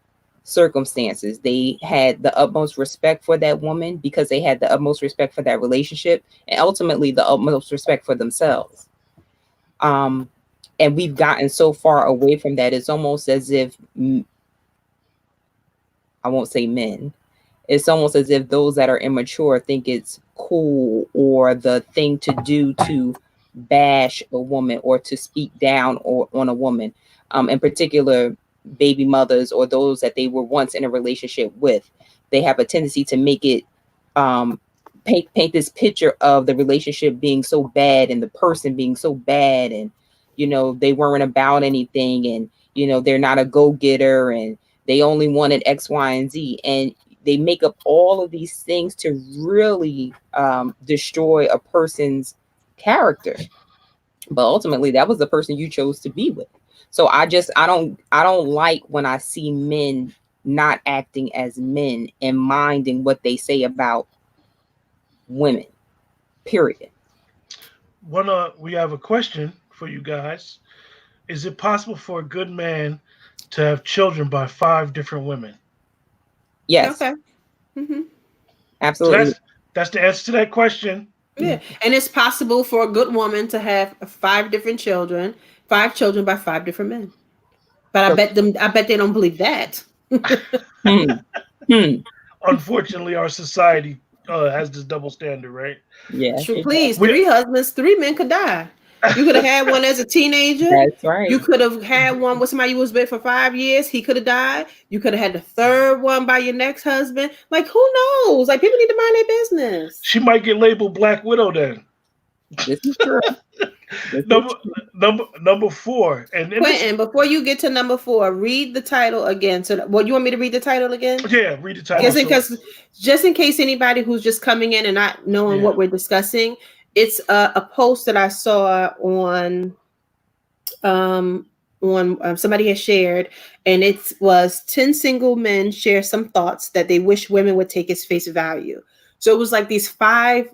circumstances. They had the utmost respect for that woman because they had the utmost respect for that relationship and ultimately the utmost respect for themselves. And we've gotten so far away from that. It's almost as if, I won't say men, it's almost as if those that are immature think it's cool or the thing to do to bash a woman or to speak down on a woman, in particular baby mothers or those that they were once in a relationship with. They have a tendency to make it paint this picture of the relationship being so bad and the person being so bad, and they weren't about anything, and they're not a go-getter and they only wanted X, Y, and Z, and they make up all of these things to really destroy a person's character. But ultimately that was the person you chose to be with. So I don't like when I see men not acting as men and minding what they say about women, period. We have a question for you guys. Is it possible for a good man to have children by 5 different women? Yes. Okay. Mm-hmm. Absolutely. So that's the answer to that question. Yeah, and it's possible for a good woman to have 5 different children, 5 children by 5 different men. But I bet they don't believe that. Unfortunately, our society has this double standard, right? Yeah. Please, 3 husbands, 3 men could die. You could have had one as a teenager. That's right. You could have had one with somebody you was with for 5 years. He could have died. You could have had the 3rd one by your next husband. Like, who knows? Like, people need to mind their business. She might get labeled Black Widow then. This is true. Number 4. And Quentin, before you get to number 4, read the title again. So, you want me to read the title again? Yeah, read the title. Just in case anybody who's just coming in and not knowing what we're discussing, it's a post that I saw on somebody has shared, and it was 10 single men share some thoughts that they wish women would take as face value. So it was like these 10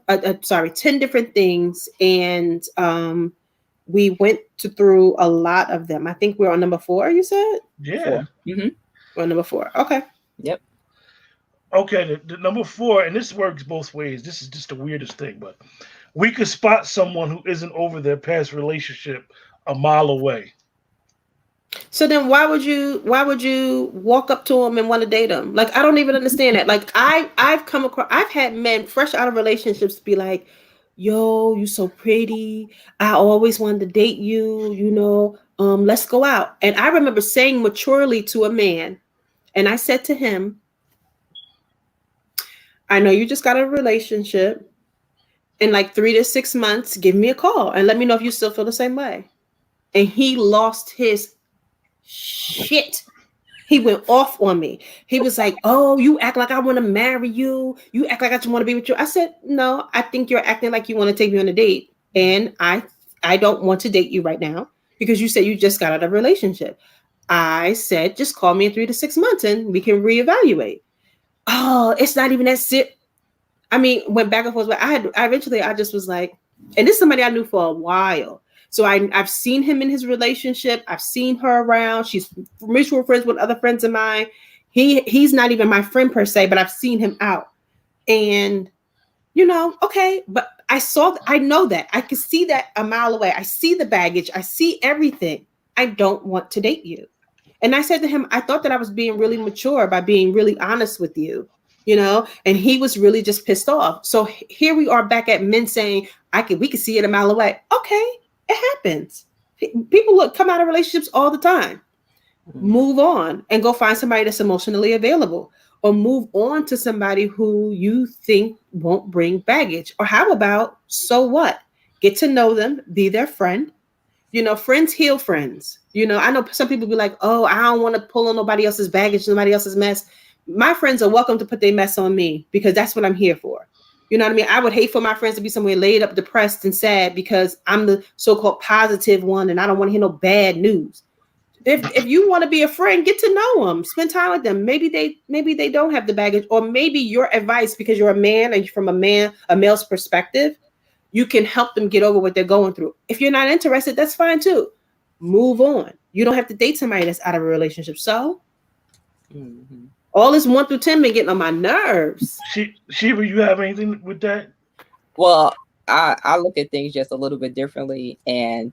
different things, and we went through a lot of them. I think we're on number 4. You said, yeah, mm-hmm. We're on number 4. Okay. Yep. Okay, the number 4, and this works both ways. This is just the weirdest thing, but we could spot someone who isn't over their past relationship a mile away. So then why would you walk up to them and want to date them? Like, I don't even understand that. Like, I've had men fresh out of relationships be like, yo, you so pretty. I always wanted to date you, let's go out. And I remember saying maturely to a man, and I said to him, I know you just got a relationship. In like 3 to 6 months, give me a call and let me know if you still feel the same way. And he lost his shit. He went off on me. He was like, oh, you act like I want to marry you. You act like I just want to be with you. I said, no, I think you're acting like you want to take me on a date. And I don't want to date you right now because you said you just got out of a relationship. I said, just call me in 3 to 6 months and we can reevaluate. Oh, it's not even that serious. I mean, went back and forth, but I just was like, and this is somebody I knew for a while. So I've seen him in his relationship. I've seen her around. She's mutual friends with other friends of mine. He's not even my friend per se, but I've seen him out. And, okay, but I know that. I can see that a mile away. I see the baggage. I see everything. I don't want to date you. And I said to him, I thought that I was being really mature by being really honest with you. And he was really just pissed off. So here we are back at men saying, we can see it a mile away. Okay, it happens. People come out of relationships all the time. Move on and go find somebody that's emotionally available, or move on to somebody who you think won't bring baggage. Or how about, so what? Get to know them, be their friend. Friends heal friends. I know some people be like, oh, I don't want to pull on nobody else's baggage, nobody else's mess. My friends are welcome to put their mess on me because that's what I'm here for. You know what I mean? I would hate for my friends to be somewhere laid up, depressed and sad because I'm the so-called positive one and I don't want to hear no bad news. If you want to be a friend, get to know them, spend time with them. Maybe they don't have the baggage, or maybe your advice, because you're a man and from a male's perspective, you can help them get over what they're going through. If you're not interested, that's fine too. Move on. You don't have to date somebody that's out of a relationship. So all this 1 through 10 been getting on my nerves. Sheba, you have anything with that? Well, I look at things just a little bit differently, and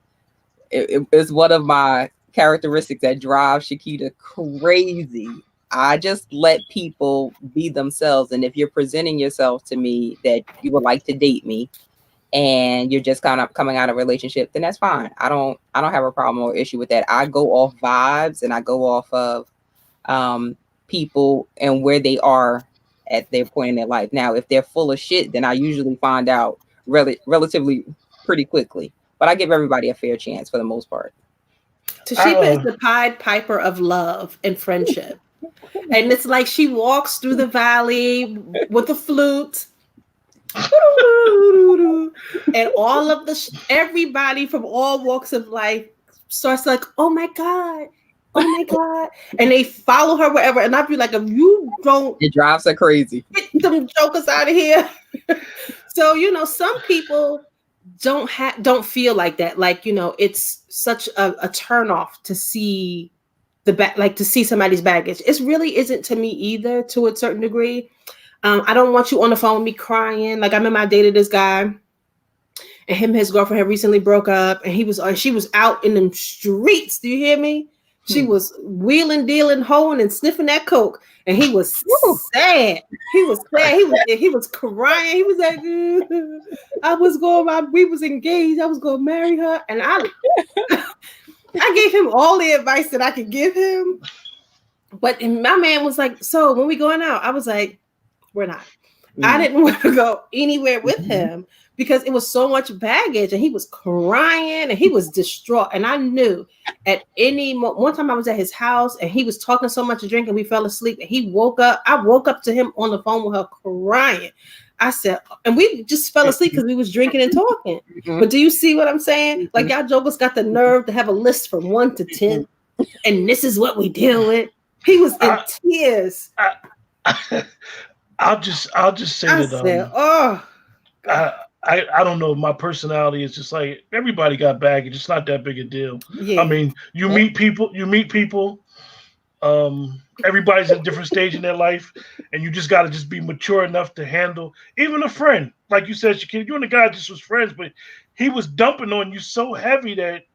it's one of my characteristics that drives Shakita crazy. I just let people be themselves, and if you're presenting yourself to me that you would like to date me, and you're just kind of coming out of a relationship, then that's fine. I don't have a problem or issue with that. I go off vibes and I go off of people and where they are at their point in their life. Now, if they're full of shit, then I usually find out relatively pretty quickly. But I give everybody a fair chance for the most part. Toshiba is the Pied Piper of love and friendship. And it's like she walks through the valley with a flute. And all of everybody from all walks of life starts like, oh my God. And they follow her wherever. And I'd be like, if you don't, it drives her crazy. Get them jokers out of here. So, some people don't feel like that. Like, it's such a turnoff to see to see somebody's baggage. It really isn't to me either, to a certain degree. I don't want you on the phone with me crying. Like, I remember I dated this guy, and him and his girlfriend had recently broke up, and she was out in them streets. Do you hear me? She was wheeling, dealing, hoeing, and sniffing that coke, and he was sad. He was sad. He was crying. He was like, we was engaged. I was going to marry her, and I gave him all the advice that I could give him. But my man was like, so when we going out? I was like, we're not. I didn't want to go anywhere with him because it was so much baggage, and he was crying and he was distraught. And I knew at any moment, one time I was at his house and he was talking so much and drinking, we fell asleep, and he woke up. I woke up to him on the phone with her crying. I said, and we just fell asleep because we was drinking and talking. But do you see what I'm saying? Like, y'all jokers got the nerve to have a list from 1 to 10, and this is what we deal with. He was in tears. I'll just say that. I don't know. My personality is just like, everybody got baggage. It's not that big a deal. Yeah. I mean, you meet people. Everybody's at a different stage in their life, and you just got to just be mature enough to handle even a friend. Like you said, you and the guy just was friends, but he was dumping on you so heavy that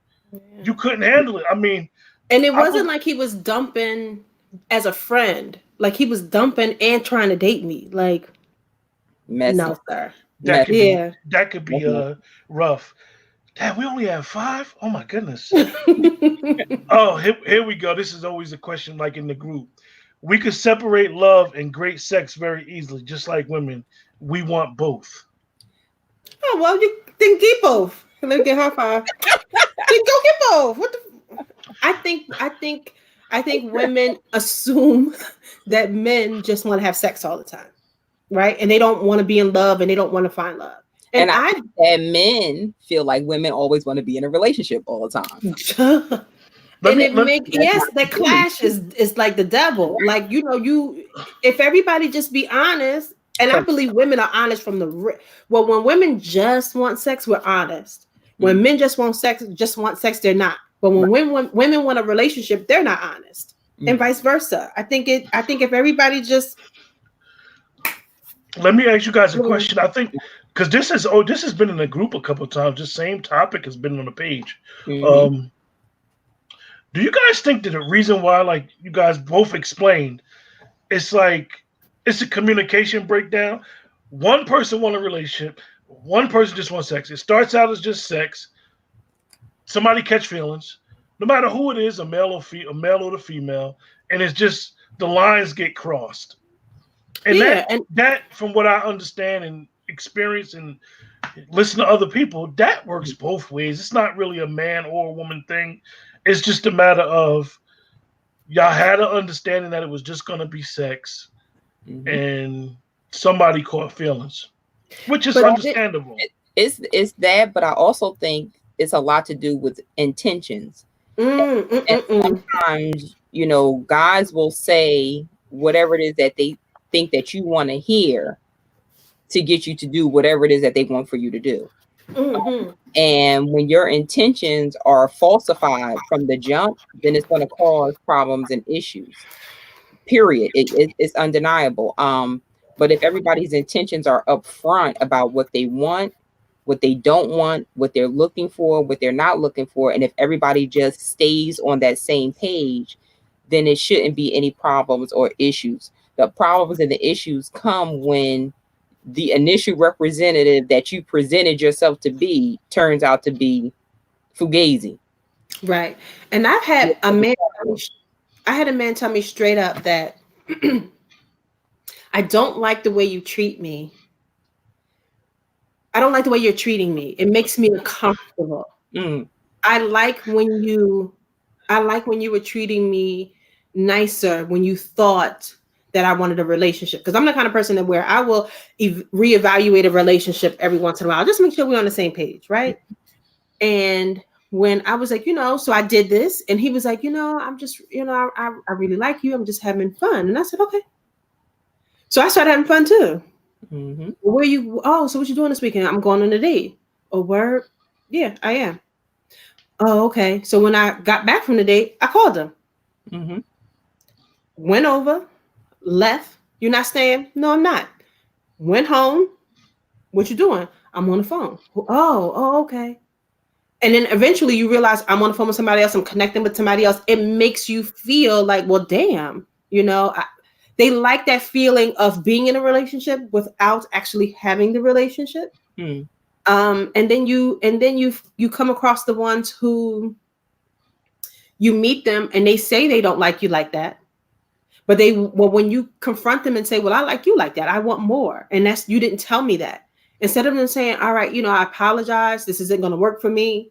you couldn't handle it. I mean, and it wasn't like he was dumping as a friend. Like, he was dumping and trying to date me. Like, messy. No, sir. That could Yeah. be rough. Dad, we only have 5. Oh my goodness. Oh, here we go. This is always a question like in the group. We could separate love and great sex very easily, just like women. We want both. Oh well, you then get both. Let me get high five. Then go get both. What the? I think women assume that men just want to have sex all the time, right? And they don't want to be in love, and they don't want to find love. And men feel like women always want to be in a relationship all the time. That clash is like the devil. Like, if everybody just be honest, and I believe women are honest from when women just want sex, we're honest. When men just want sex, they're not. But when women want a relationship, they're not honest, and vice versa. I think if everybody just. Let me ask you guys a question. I think because this has been in the group a couple of times. This same topic has been on the page. Mm-hmm. Do you guys think that the reason why, like you guys both explained, it's a communication breakdown? One person wants a relationship, one person just wants sex. It starts out as just sex. Somebody catch feelings, no matter who it is, a male or the female, and it's just the lines get crossed. And that, from what I understand and experience and listen to other people, that works both ways. It's not really a man or a woman thing. It's just a matter of y'all had an understanding that it was just going to be sex, and somebody caught feelings, which is understandable. It's that, but I also think it's a lot to do with intentions. And sometimes, guys will say whatever it is that they think that you want to hear to get you to do whatever it is that they want for you to do. Mm-hmm. And when your intentions are falsified from the jump, then it's going to cause problems and issues. Period. It's undeniable. But if everybody's intentions are upfront about what they want, what they don't want, what they're looking for, what they're not looking for, and if everybody just stays on that same page, then it shouldn't be any problems or issues. The problems and the issues come when the initial representative that you presented yourself to be turns out to be fugazi. Right. And I've had a man tell me straight up that I don't like the way you treat me. I don't like the way you're treating me. It makes me uncomfortable. I like when you were treating me nicer when you thought that I wanted a relationship, because I'm the kind of person where I will reevaluate a relationship every once in a while. Just make sure we're on the same page, right? And when I was like, so I did this, and he was like, I'm just, I really like you. I'm just having fun. And I said, okay. So I started having fun too. Mm-hmm. Where you? Oh, so what you doing this weekend? I'm going on a date. Oh, word? Yeah, I am. Oh, okay. So when I got back from the date, I called him. Mm-hmm. Went over. Left. You're not staying? No, I'm not. Went home. What you doing? I'm on the phone. Oh, okay. And then eventually you realize I'm on the phone with somebody else. I'm connecting with somebody else. It makes you feel like, well, damn, they like that feeling of being in a relationship without actually having the relationship. And then you come across the ones who you meet them and they say they don't like you like that. But when you confront them and say, well, I like you like that, I want more. And you didn't tell me that. Instead of them saying, all right, I apologize. This isn't going to work for me.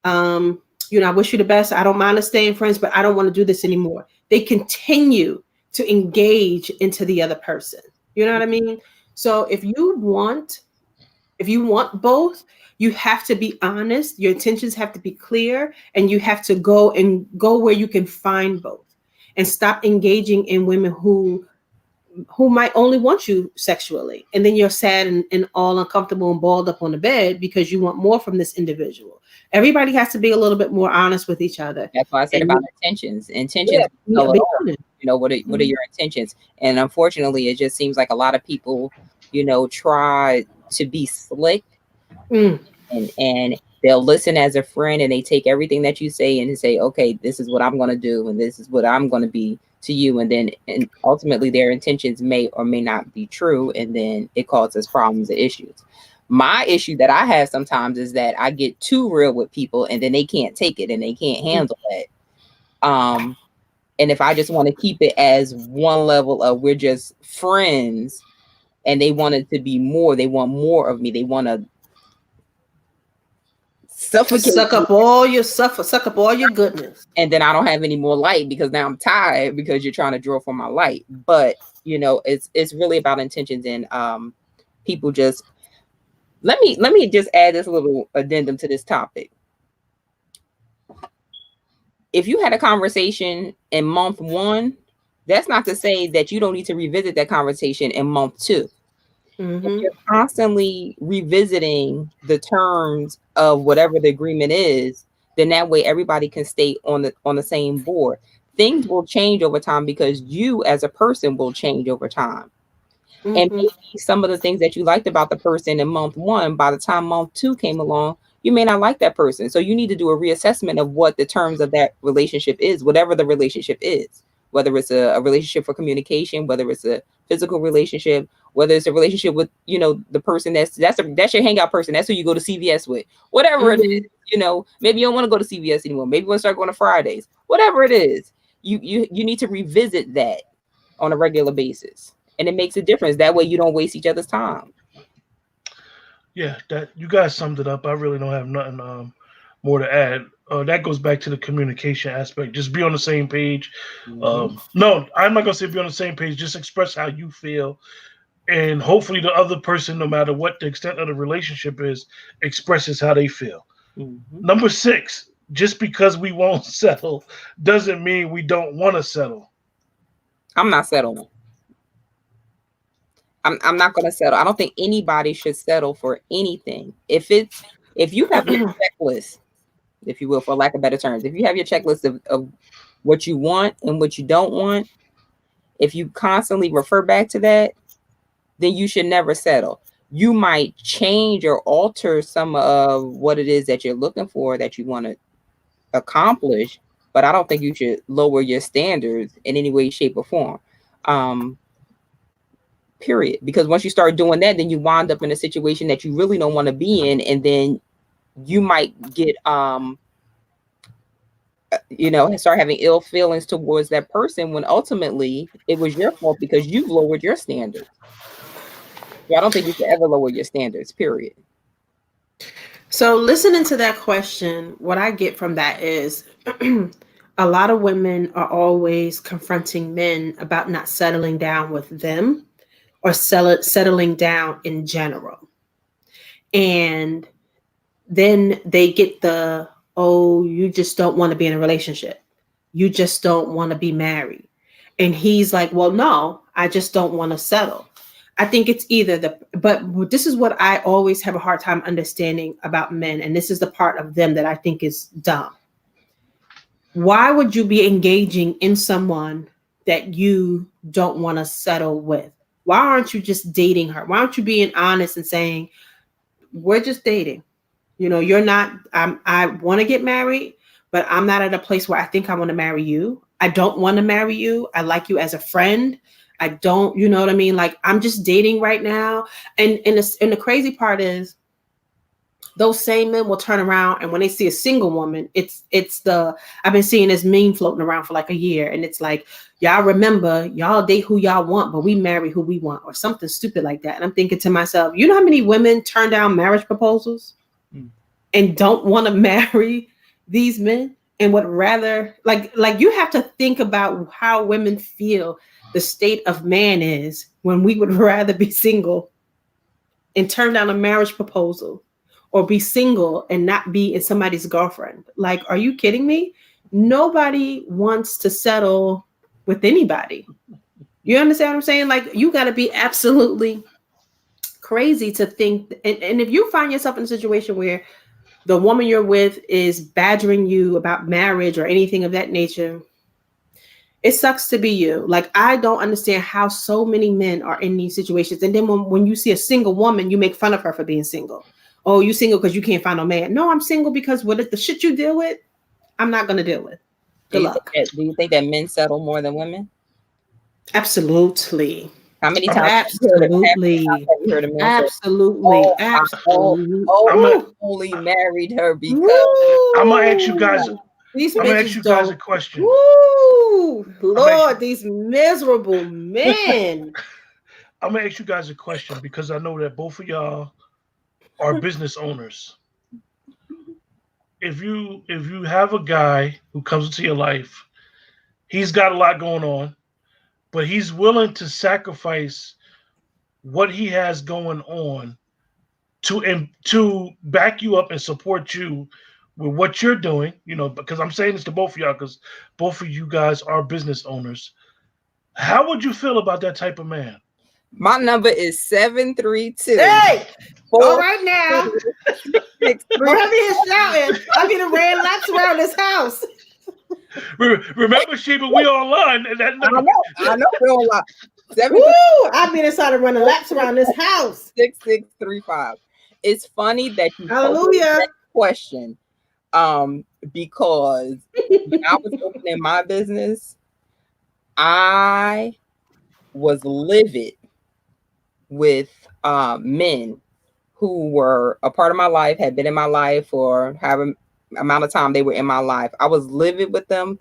I wish you the best. I don't mind us staying friends, but I don't want to do this anymore. They continue to engage into the other person. You know what I mean? So if you want both, you have to be honest. Your intentions have to be clear, and you have to go where you can find both. And stop engaging in women who might only want you sexually. And then you're sad and all uncomfortable and balled up on the bed because you want more from this individual. Everybody has to be a little bit more honest with each other. That's why I said about intentions. Intentions. What are your intentions? And unfortunately, it just seems like a lot of people, try to be slick and they'll listen as a friend, and they take everything that you say and say, okay, this is what I'm going to do, and this is what I'm going to be to you, and ultimately their intentions may or may not be true, and then it causes problems and issues. My issue that I have sometimes is that I get too real with people, and then they can't take it and they can't handle that. And if I just want to keep it as one level of we're just friends, and they want it to be more, they want more of me, they want to suffocate, suck up all your goodness, and then I don't have any more light because now I'm tired because you're trying to draw from my light. But it's really about intentions, and people just let me just add this little addendum to this topic. If you had a conversation in month 1, that's not to say that you don't need to revisit that conversation in month 2. Mm-hmm. If you're constantly revisiting the terms of whatever the agreement is, then that way everybody can stay on the same board. Things will change over time because you as a person will change over time. Mm-hmm. And maybe some of the things that you liked about the person in month 1, by the time month 2 came along, you may not like that person. So you need to do a reassessment of what the terms of that relationship is, whatever the relationship is, whether it's a relationship for communication, whether it's a physical relationship, whether it's a relationship with, the person that's your hangout person. That's who you go to CVS with, whatever it is, maybe you don't want to go to CVS anymore. Maybe you want to start going to Fridays, whatever it is, you need to revisit that on a regular basis. And it makes a difference. That way you don't waste each other's time. Yeah, that you guys summed it up. I really don't have nothing more to add. That goes back to the communication aspect. Just be on the same page. Mm-hmm. No, I'm not gonna say be on the same page. Just express how you feel, and hopefully the other person, no matter what the extent of the relationship is, expresses how they feel. Mm-hmm. Number 6, just because we won't settle doesn't mean we don't want to settle. I'm not settling. I'm not going to settle. I don't think anybody should settle for anything. If you have your checklist, if you will, for lack of better terms, if you have your checklist of what you want and what you don't want, if you constantly refer back to that, then you should never settle. You might change or alter some of what it is that you're looking for, that you want to accomplish, but I don't think you should lower your standards in any way, shape, or form. Period. Because once you start doing that, then you wind up in a situation that you really don't want to be in, and then you might get start having ill feelings towards that person when ultimately it was your fault because you've lowered your standards. So I don't think you should ever lower your standards, period. So listening to that question, what I get from that is a lot of women are always confronting men about not settling down with them or settling down in general. And then they get you just don't want to be in a relationship. You just don't want to be married. And he's like, well, no, I just don't want to settle. I think it's either but this is what I always have a hard time understanding about men. And this is the part of them that I think is dumb. Why would you be engaging in someone that you don't want to settle with? Why aren't you just dating her? Why aren't you being honest and saying, we're just dating? You're not, I want to get married, but I'm not at a place where I think I want to marry you. I don't want to marry you. I like you as a friend. I don't, you know what I mean? Like, I'm just dating right now. And the crazy part is those same men will turn around, and when they see a single woman, I've been seeing this meme floating around for like a year. And it's like, y'all remember, y'all date who y'all want, but we marry who we want, or something stupid like that. And I'm thinking to myself, you know how many women turn down marriage proposals and don't want to marry these men and would rather, like you have to think about how women feel the state of man is when we would rather be single and turn down a marriage proposal, or be single and not be in somebody's girlfriend. Like, are you kidding me? Nobody wants to settle with anybody. You understand what I'm saying? Like, you got to be absolutely crazy to think. And if you find yourself in a situation where the woman you're with is badgering you about marriage or anything of that nature, it sucks to be you. Like, I don't understand how so many men are in these situations. And then when you see a single woman, you make fun of her for being single. Oh, you single because you can't find no man. No, I'm single because what the shit you deal with, I'm not going to deal with. Good luck. Do you think that men settle more than women? Absolutely. How many times Absolutely. have you heard a man say, Absolutely. "Oh, Absolutely. I'm I only married her because"? gonna ask you guys. Woo! These I'm gonna ask bitches you guys a don't. question. Woo! I'm gonna ask Lord, these miserable men. I'm gonna ask you guys a question because I know that both of y'all are business owners. If you have a guy who comes into your life, he's got a lot going on, but he's willing to sacrifice what he has going on to back you up and support you with what you're doing. Because I'm saying this to both of y'all because both of you guys are business owners. How would you feel about that type of man? My number is 732. Hey! All 4 right now. 6 Don't have me here shouting. I be the ran laps around this house. Remember, Sheba, we online. I know we're on live. Woo! I be inside and running laps around this house. 6635. It's funny that you posed Hallelujah. that question. Because when I was opening my business, I was livid with men who were a part of my life, had been in my life for however amount of time they were in my life. I was livid with them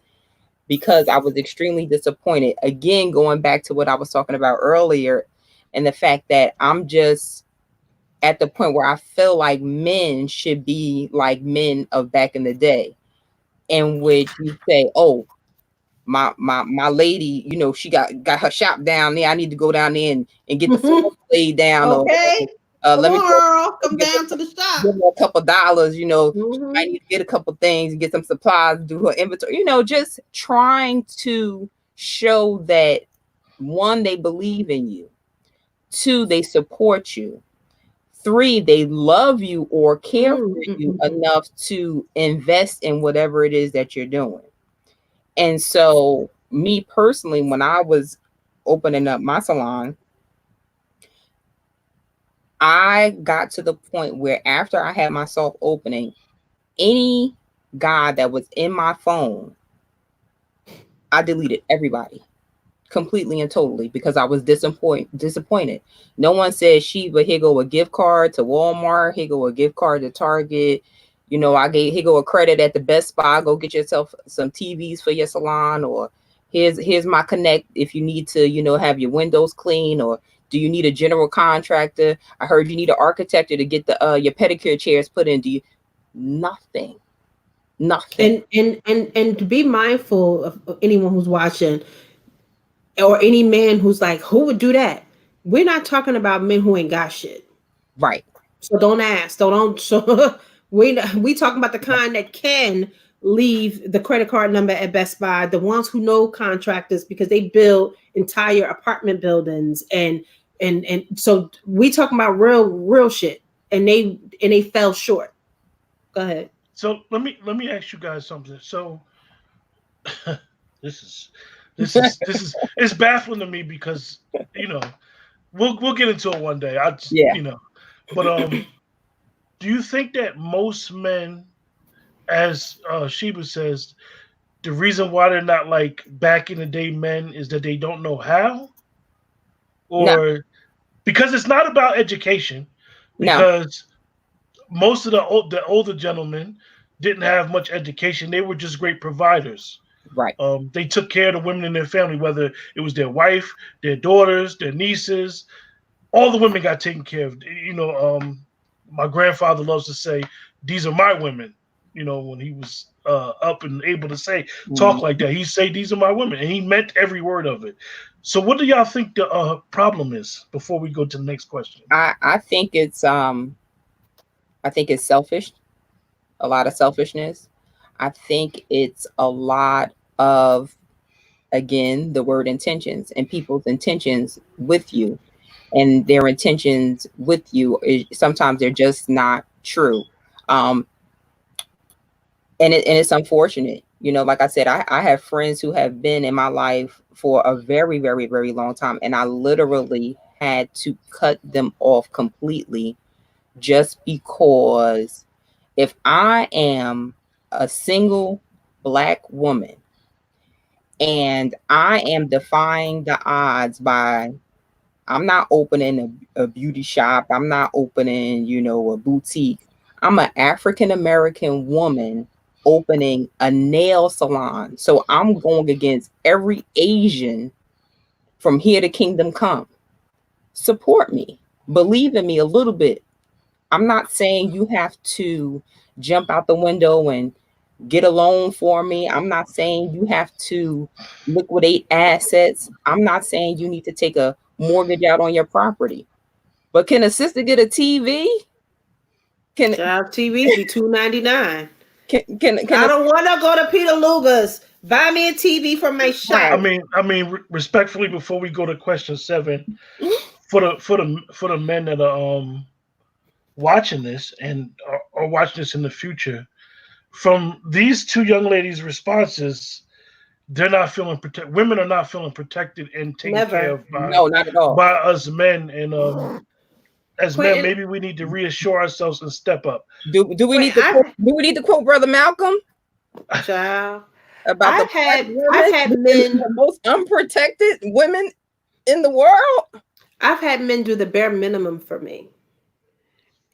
because I was extremely disappointed. Again, going back to what I was talking about earlier, and the fact that I'm just at the point where I feel like men should be like men of back in the day, in which you say, "Oh, my lady, she got her shop down there. I need to go down there and get the floor laid down." Okay. Or let me come down to the shop. Give her a couple dollars. I Mhm. need to get a couple things, get some supplies, do her inventory. Just trying to show that, one, they believe in you. 2, they support you. 3, they love you or care for you enough to invest in whatever it is that you're doing. And so, me personally, when I was opening up my salon, I got to the point where after I had my soft opening, any guy that was in my phone, I deleted everybody completely and totally because I was disappointed. No one said, "Sheba, here go a gift card to Walmart, here go a gift card to Target. Here go a credit at the Best Buy. Go get yourself some TVs for your salon, or here's my connect if you need to, have your windows clean, or do you need a general contractor? I heard you need an architect to get your pedicure chairs put in. Do you?" Nothing. And to be mindful of anyone who's watching, or any man who's like, who would do that? We're not talking about men who ain't got shit. Right. So don't ask. So we talking about the kind that can leave the credit card number at Best Buy, the ones who know contractors because they build entire apartment buildings, and so we talking about real shit, and they fell short. Go ahead. So let me ask you guys something. So this is it's baffling to me because we'll get into it one day. But do you think that most men, as Sheba says, the reason why they're not like back in the day men is that they don't know how, or No. because it's not about education? No. Because most of the older gentlemen didn't have much education. They were just great providers. Right. They took care of the women in their family, whether it was their wife, their daughters, their nieces. All the women got taken care of. My grandfather loves to say, "These are my women." When he was up and able to talk like that, he'd say, "These are my women," and he meant every word of it. So, what do y'all think the problem is? Before we go to the next question, I think it's selfish. A lot of selfishness. I think it's a lot of, again, the word intentions, and people's intentions with you, and their intentions with you sometimes they're just not true. And it's unfortunate. Like I said, I have friends who have been in my life for a very, very, very long time, and I literally had to cut them off completely just because if I am a single Black woman And I am defying the odds by, I'm not opening a beauty shop. I'm not opening, a boutique. I'm an African American woman opening a nail salon. So I'm going against every Asian from here to kingdom come. Support me. Believe in me a little bit. I'm not saying you have to jump out the window and get a loan for me. I'm not saying you have to liquidate assets. I'm not saying you need to take a mortgage out on your property. But can a sister get a TV? Child, TVs be $2.99. I don't want to go to Peter Luger's. Buy me a TV for my shop. I mean, respectfully, before we go to question 7, for the men that are watching this and are watching this in the future, from these 2 young ladies' responses, they're not feeling protected. Women are not feeling protected and taken care of no, not at all. by us men. And as men, maybe we need to reassure ourselves and step up. Do we need to quote Brother Malcolm? Child. About I've had men, the most unprotected women in the world. I've had men do the bare minimum for me,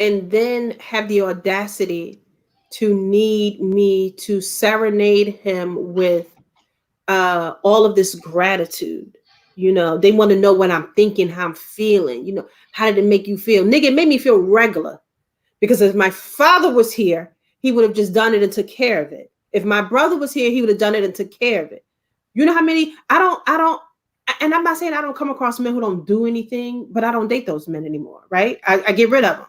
and then have the audacity to need me to serenade him with all of this gratitude. They want to know what I'm thinking, how I'm feeling. How did it make you feel? Nigga, it made me feel regular. Because if my father was here, he would have just done it and took care of it. If my brother was here, he would have done it and took care of it. You know how many, I don't, and I'm not saying I don't come across men who don't do anything, but I don't date those men anymore, right? I get rid of them.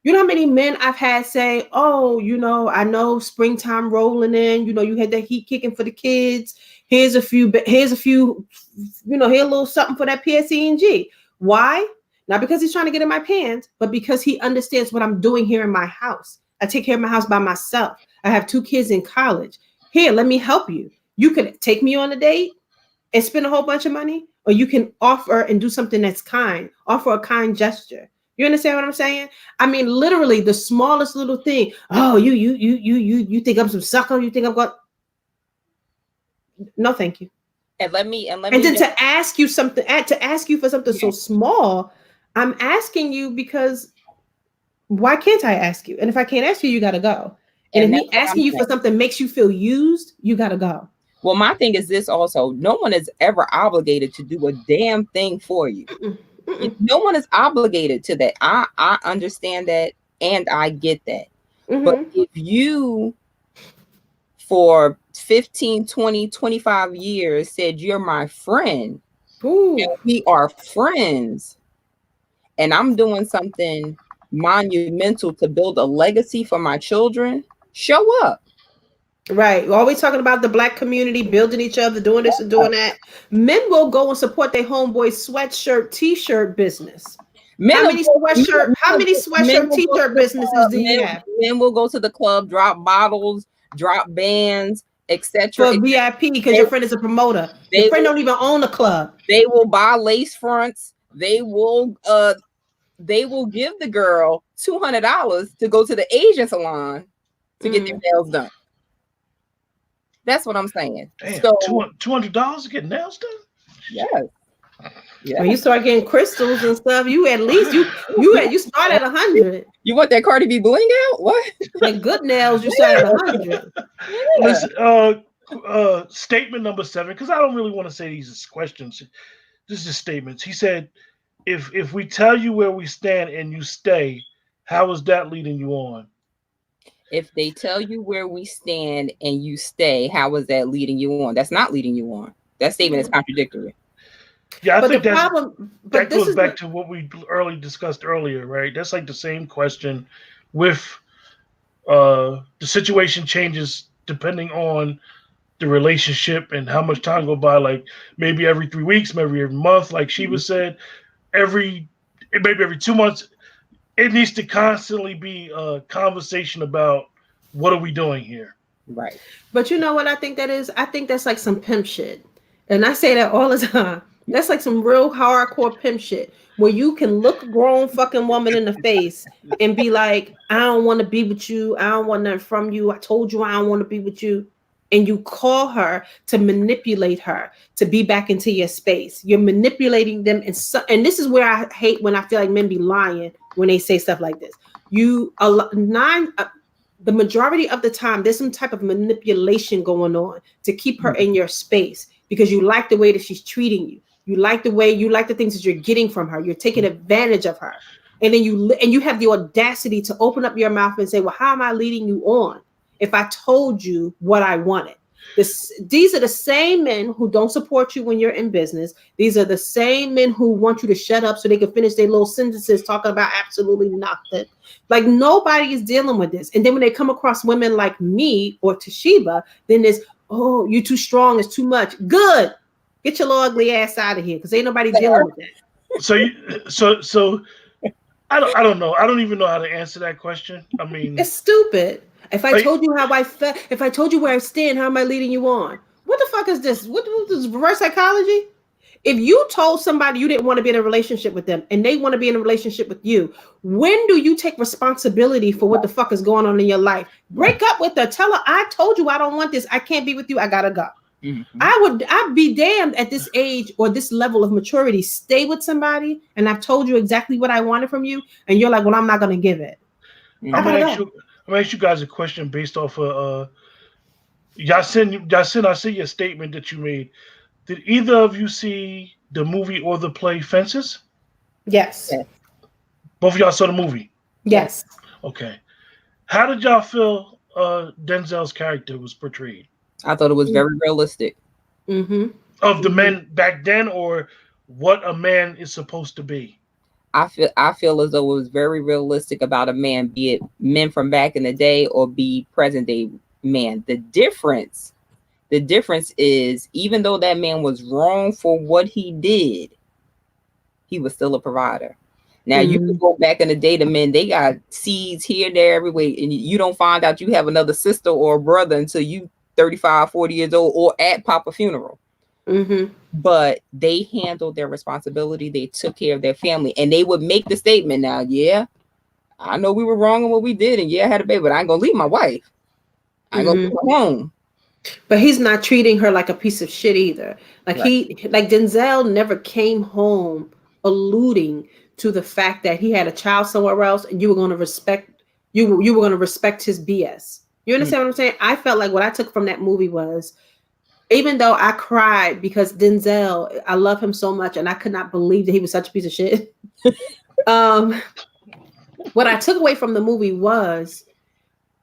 You know how many men I've had say, oh, I know springtime rolling in, you had that heat kicking for the kids. Here's a few, here a little something for that PSE&G. Why? Not because he's trying to get in my pants, but because he understands what I'm doing here in my house. I take care of my house by myself. I have 2 kids in college. Here, let me help you. You can take me on a date and spend a whole bunch of money, or you can offer and do something that's kind, offer a kind gesture. You understand what I'm saying? I mean, literally the smallest little thing. Oh, you think I'm some sucker? You think I'm going? No, thank you. And let me then to ask you something, to ask you for something so small, I'm asking you because why can't I ask you? And if I can't ask you, you got to go. And if me asking you for something makes you feel used, you got to go. Well, my thing is this also. No one is ever obligated to do a damn thing for you. No one is obligated to that. I understand that and I get that. But if you, for 15, 20, 25 years said you're my friend, and we are friends, and I'm doing something monumental to build a legacy for my children, show up. Right. We're always talking about the Black community, building each other, doing this and doing that. Men will go and support their homeboy sweatshirt, t-shirt business. How many sweatshirt, t-shirt businesses do you have? Men will go to the club, drop bottles, drop bands, etc. For VIP, because your friend is a promoter. Your friend don't even own the club. They will buy lace fronts. They will give the girl $200 to go to the Asian salon to get their nails done. That's what I'm saying. Damn, so $200 to get nails done? Yes. Yeah. When you start getting crystals and stuff, you at least you start at 100. You want that Cardi B bling out? What? Like good nails, you start at 100. Listen, statement number 7, because I don't really want to say these as questions. This is statements. He said, if we tell you where we stand and you stay, how is that leading you on? If they tell you where we stand and you stay, how is that leading you on? That's not leading you on. That statement is contradictory. Yeah, I think that goes back to what we discussed earlier, right? That's like the same question with the situation changes depending on the relationship and how much time go by. Like maybe every 3 weeks, maybe every month, like Sheba said, maybe every 2 months. It needs to constantly be a conversation about what are we doing here. Right. But you know what I think that is? I think that's like some pimp shit. And I say that all the time. That's like some real hardcore pimp shit where you can look a grown fucking woman in the face and be like, I don't want to be with you. I don't want nothing from you. I told you I don't want to be with you. and you call her to manipulate her to be back into your space. You're manipulating them, and this is where I hate when I feel like men be lying when they say stuff like this. The majority of the time, there's some type of manipulation going on to keep her in your space because you like the way that she's treating you. You like the things that you're getting from her. You're taking advantage of her. And then you have the audacity to open up your mouth and say, well, how am I leading you on if I told you what I wanted? These are the same men who don't support you when you're in business. These are the same men who want you to shut up so they can finish their little sentences talking about absolutely nothing. Like, nobody is dealing with this. And then when they come across women like me or Toshiba, then there's, oh, you're too strong. It's too much. Good. Get your little ugly ass out of here because ain't nobody dealing with that. So I don't know. I don't even know how to answer that question. I mean, it's stupid. If I told you how I felt, if I told you where I stand, how am I leading you on? What the fuck is this? What is reverse psychology? If you told somebody you didn't want to be in a relationship with them and they want to be in a relationship with you, when do you take responsibility for what the fuck is going on in your life? Break up with her. Tell her, I told you I don't want this. I can't be with you. I gotta go. Mm-hmm. I'd be damned at this age or this level of maturity. Stay with somebody and I've told you exactly what I wanted from you, and you're like, well, I'm not gonna give it. I'm gonna ask you guys a question based off of Yasin, I see your statement that you made. Did either of you see the movie or the play Fences? Yes. Both of y'all saw the movie? Yes. Okay. How did y'all feel Denzel's character was portrayed? I thought it was very realistic. Mm-hmm. Of the men back then, or what a man is supposed to be? I feel as though it was very realistic about a man, be it men from back in the day or be present day man. The difference is, even though that man was wrong for what he did, he was still a provider. Now, you can go back in the day, the men, they got seeds here, there, everywhere, and you don't find out you have another sister or a brother until you 35, 40 years old or at Papa funeral. Mm-hmm. But they handled their responsibility. They took care of their family, and they would make the statement, now, yeah, I know we were wrong in what we did, and yeah, I had a baby, but I ain't gonna leave my wife. I ain't gonna leave her home. But he's not treating her like a piece of shit either. Like Denzel never came home alluding to the fact that he had a child somewhere else, and you were going to respect you were going to respect his BS. You understand what I'm saying? I felt like what I took from that movie was, even though I cried because Denzel, I love him so much, and I could not believe that he was such a piece of shit. What I took away from the movie was,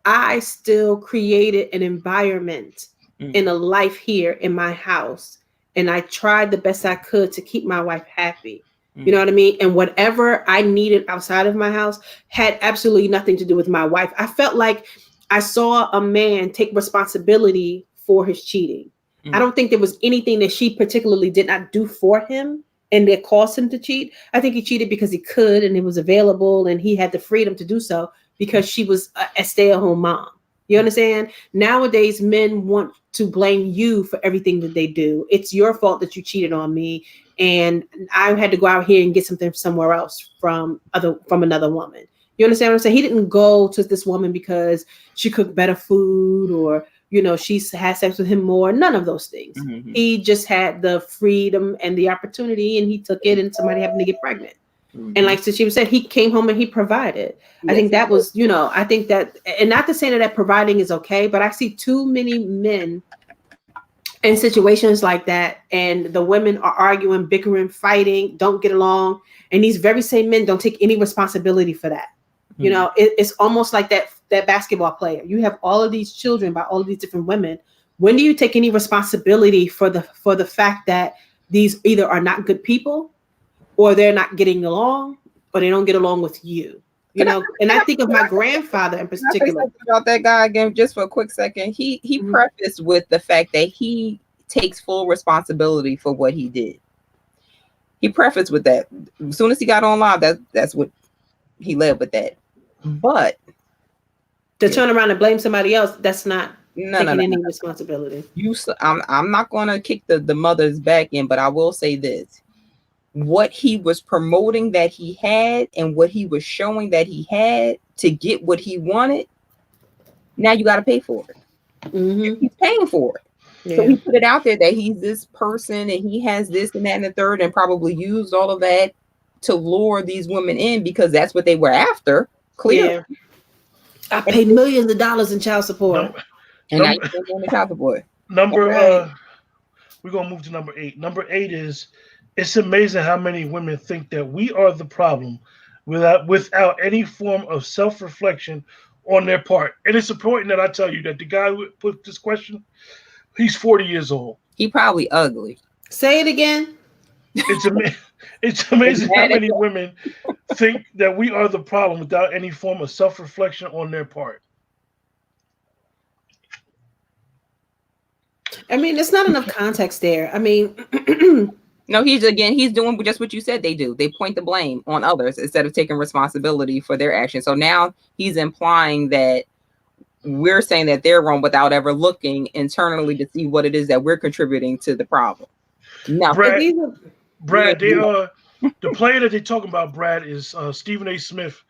I still created an environment in a life here in my house. And I tried the best I could to keep my wife happy. You know what I mean? And whatever I needed outside of my house had absolutely nothing to do with my wife. I felt like I saw a man take responsibility for his cheating. I don't think there was anything that she particularly did not do for him and that caused him to cheat. I think he cheated because he could and it was available and he had the freedom to do so because she was a stay-at-home mom. You understand? Nowadays, men want to blame you for everything that they do. It's your fault that you cheated on me, and I had to go out here and get something somewhere else from another woman. You understand what I'm saying? He didn't go to this woman because she cooked better food or, you know, she had sex with him more. None of those things. Mm-hmm. He just had the freedom and the opportunity, and he took it, and somebody happened to get pregnant. And like she said, he came home and he provided. Yes. I think that was, you know, I think that, and not to say that providing is okay, but I see too many men in situations like that, and the women are arguing, bickering, fighting, don't get along, and these very same men don't take any responsibility for that. You know, it's almost like that basketball player. You have all of these children by all of these different women. When do you take any responsibility for the fact that these either are not good people, or they're not getting along, or they don't get along with you? You know, and I think of my grandfather in particular. About that guy again, just for a quick second. He prefaced with the fact that he takes full responsibility for what he did. He prefaced with that. As soon as he got online, that's what he led with that. But to turn around and blame somebody else, that's not taking any responsibility. I'm not going to kick the mother's back in, but I will say this. What he was promoting that he had and what he was showing that he had to get what he wanted, now you got to pay for it. Mhm. He's paying for it. So Yeah. he put it out there that he's this person and he has this and that and the third, and probably used all of that to lure these women in because that's what they were after. Clearly. Yeah. I pay millions of dollars in child support. And now Number, you're on the child support. number Right. we're gonna move to number 8. Number 8 is it's amazing how many women think that we are the problem without any form of self-reflection on their part. And it's important that I tell you that the guy who put this question, he's 40 years old. He probably ugly. Say it again. It's it's amazing how many women think that we are the problem without any form of self-reflection on their part. I mean, there's not enough context there. I mean, No, he's doing just what you said they do. They point the blame on others instead of taking responsibility for their actions. So now he's implying that we're saying that they're wrong without ever looking internally to see what it is that we're contributing to the problem. No, Brad, the player that they're talking about, Brad, is Stephen A. Smith.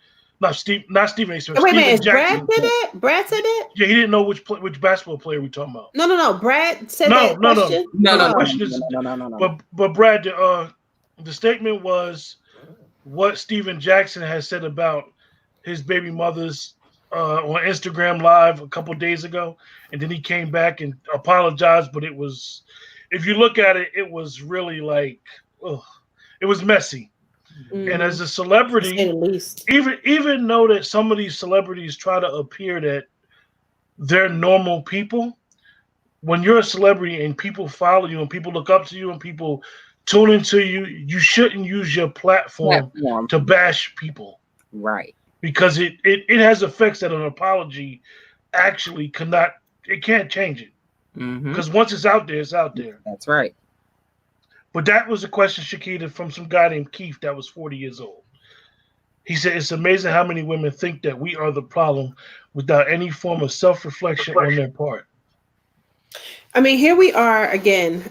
Not Stephen A. Smith. wait a minute, Jackson. Brad said it? Brad said it? Yeah, he didn't know which basketball player we're talking about. No. Brad said No, that no, no. question? No. But Brad, the statement was what Steven Jackson has said about his baby mother's on Instagram Live a couple days ago, and then he came back and apologized. But it was, if you look at it, it was really like, it was messy. Mm-hmm. And as a celebrity, at least, even though that some of these celebrities try to appear that they're normal people, when you're a celebrity and people follow you and people look up to you and people tune into you, you shouldn't use your platform to bash people. Right. Because it has effects that an apology actually can't change it. Because once it's out there, it's out there. That's right. But that was a question, Shakita, from some guy named Keith that was 40 years old. He said, it's amazing how many women think that we are the problem without any form of self-reflection on their part. I mean, here we are again.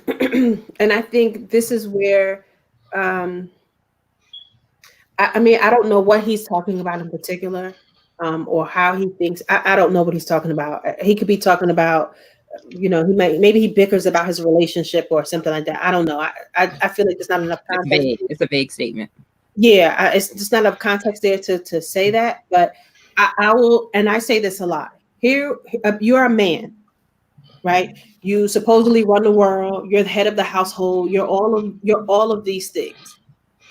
And I think this is where, I mean, I don't know what he's talking about in particular, or how he thinks. I don't know what he's talking about. He could be talking about, maybe he bickers about his relationship or something like that. I don't know. I feel like there's not enough context. It's a vague statement. Yeah, it's just not enough context there to say that. But I will, and I say this a lot. Here, you're a man, right? You supposedly run the world. You're the head of the household. You're all of these things.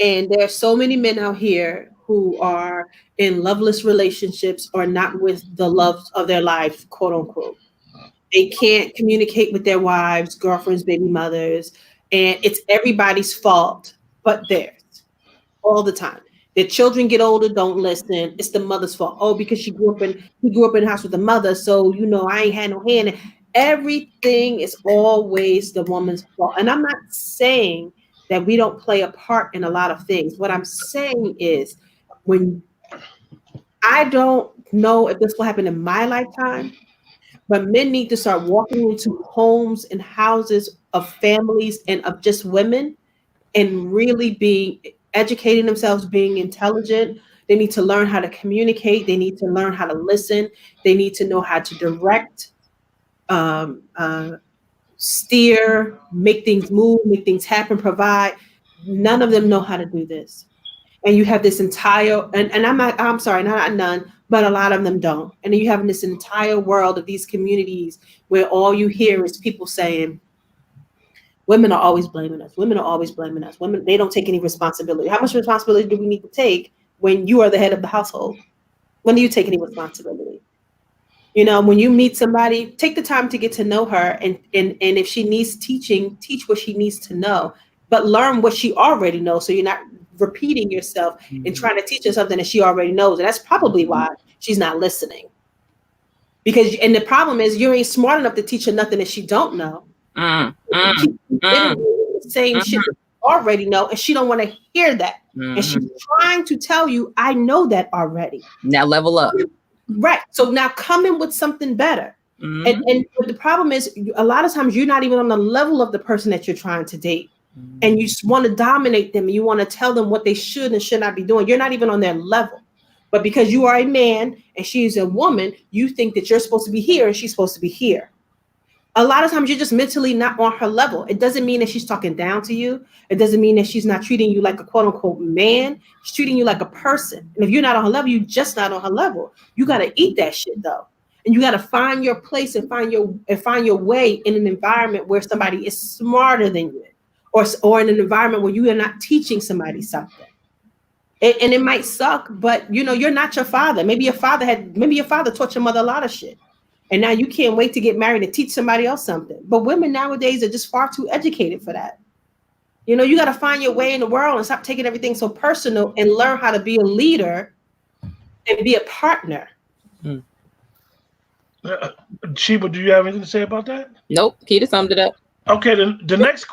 And there are so many men out here who are in loveless relationships or not with the love of their life, quote unquote. They can't communicate with their wives, girlfriends, baby mothers, and it's everybody's fault but theirs all the time. Their children get older, don't listen. It's the mother's fault. Oh, because he grew up in the house with the mother, so I ain't had no hand. Everything is always the woman's fault. And I'm not saying that we don't play a part in a lot of things. What I'm saying is, when I don't know if this will happen in my lifetime, but men need to start walking into homes and houses of families and of just women and really educating themselves, being intelligent. They need to learn how to communicate. They need to learn how to listen. They need to know how to direct, steer, make things move, make things happen, provide. None of them know how to do this. And you have this entire, and I'm sorry, not none, but a lot of them don't. And then you have this entire world of these communities where all you hear is people saying, women are always blaming us. Women are always blaming us. Women, they don't take any responsibility. How much responsibility do we need to take when you are the head of the household? When do you take any responsibility? When you meet somebody, take the time to get to know her. And if she needs teaching, teach what she needs to know. But learn what she already knows, so you're not repeating yourself and trying to teach her something that she already knows. And that's probably why she's not listening. And the problem is, you ain't smart enough to teach her nothing that she don't know. Saying shit that you already know, and she don't want to hear that. And she's trying to tell you, I know that already. Now level up. Right. So now come in with something better. And the problem is, a lot of times you're not even on the level of the person that you're trying to date. And you just want to dominate them. And you want to tell them what they should and should not be doing. You're not even on their level. But because you are a man and she's a woman, you think that you're supposed to be here and she's supposed to be here. a lot of times you're just mentally not on her level. It doesn't mean that she's talking down to you. It doesn't mean that she's not treating you like a quote unquote man. She's treating you like a person. And if you're not on her level, you're just not on her level. You got to eat that shit though. And you got to find your place and find your way in an environment where somebody is smarter than you, or in an environment where you are not teaching somebody something. And it might suck, but you're not your father. Maybe your father taught your mother a lot of shit. And now you can't wait to get married and teach somebody else something. But women nowadays are just far too educated for that. You got to find your way in the world and stop taking everything so personal and learn how to be a leader and be a partner. Sheba, do you have anything to say about that? Nope. Keita summed it up. Okay, the next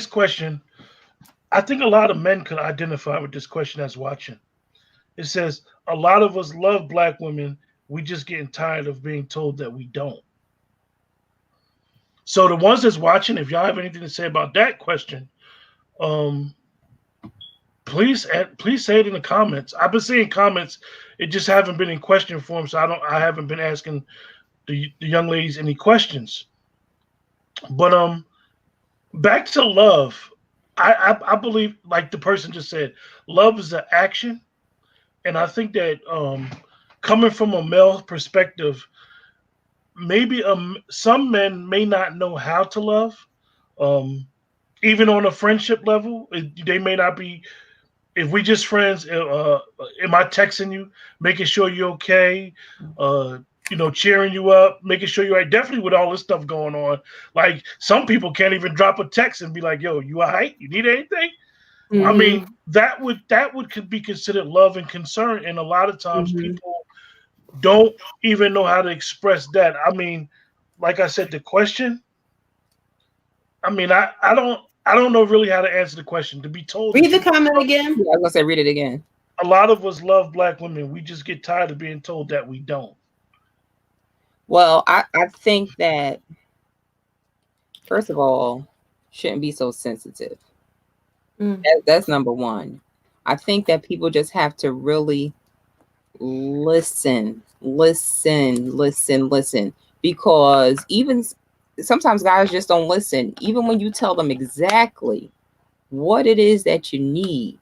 question, I think a lot of men could identify with this question that's watching. It says, a lot of us love Black women. We just getting tired of being told that we don't. So the ones that's watching, if y'all have anything to say about that question, please say it in the comments. I've been seeing comments. It just haven't been in question form, so I haven't been asking the young ladies any questions. But back to love. I believe, like the person just said, love is an action. And I think that coming from a male perspective, maybe some men may not know how to love. Even on a friendship level, they may not be. If we just friends, am I texting you, making sure you're okay, cheering you up, making sure you're right? Definitely with all this stuff going on. Like some people can't even drop a text and be like, "Yo, you all right? You need anything?" Mm-hmm. I mean, that could be considered love and concern, and a lot of times people don't even know how to express that. I mean, like I said, the question. I mean, I don't know really how to answer the question. To be told. Read the comment again. Yeah, I was gonna say read it again. A lot of us love Black women. We just get tired of being told that we don't. Well, I think that first of all, shouldn't be so sensitive. That's number one. I think that people just have to really listen, because even sometimes guys just don't listen, even when you tell them exactly what it is that you need,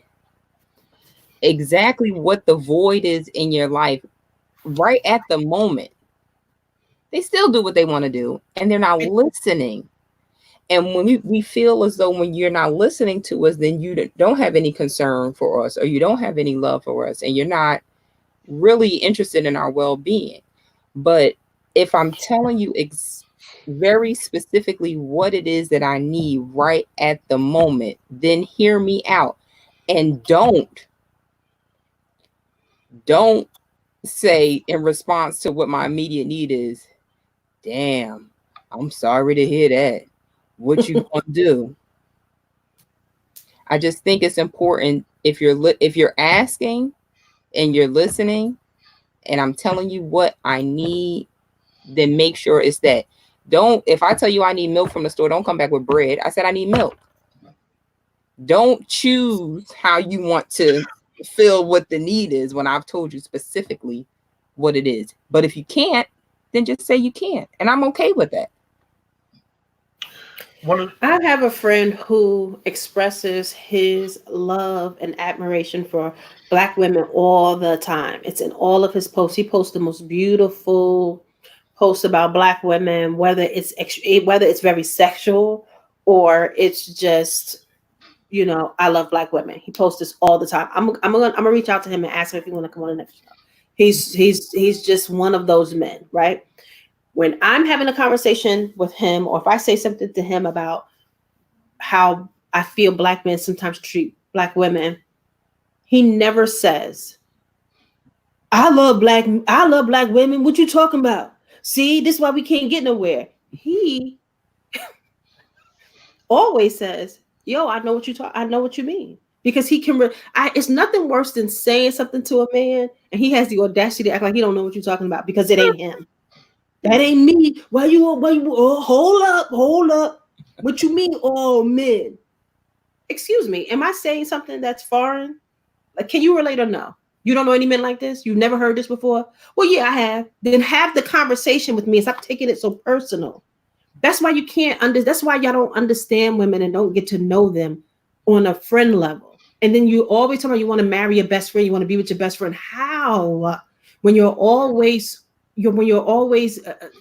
exactly what the void is in your life right at the moment. They still do what they want to do, and they're not listening. And when we feel as though when you're not listening to us, then you don't have any concern for us, or you don't have any love for us, and you're not really interested in our well-being. But if I'm telling you very specifically what it is that I need right at the moment, then hear me out. And don't say in response to what my immediate need is, damn, I'm sorry to hear that. What you gonna do? I just think it's important if you're asking and you're listening, and I'm telling you what I need, then make sure it's that. If I tell you I need milk from the store, don't come back with bread. I said I need milk. Don't choose how you want to feel what the need is when I've told you specifically what it is. But if you can't, then just say you can't. And I'm okay with that. I have a friend who expresses his love and admiration for Black women all the time. It's in all of his posts. He posts the most beautiful posts about Black women, whether it's very sexual or it's just, I love Black women. He posts this all the time. I'm gonna reach out to him and ask him if he want to come on the next show. He's just one of those men, right? When I'm having a conversation with him, or if I say something to him about how I feel Black men sometimes treat Black women, he never says, I love black women. What you talking about? See, this is why we can't get nowhere. He always says, yo, I know what you mean. Because he can, it's nothing worse than saying something to a man and he has the audacity to act like he don't know what you're talking about because it ain't him. That ain't me. Why you, hold up. What you mean, all men? Excuse me. Am I saying something that's foreign? Like, can you relate or no? You don't know any men like this? You've never heard this before? Well, yeah, I have. Then have the conversation with me and stop taking it so personal. That's why you can't that's why y'all don't understand women and don't get to know them on a friend level. And then you always tell me you want to marry your best friend, you want to be with your best friend. How? When you're always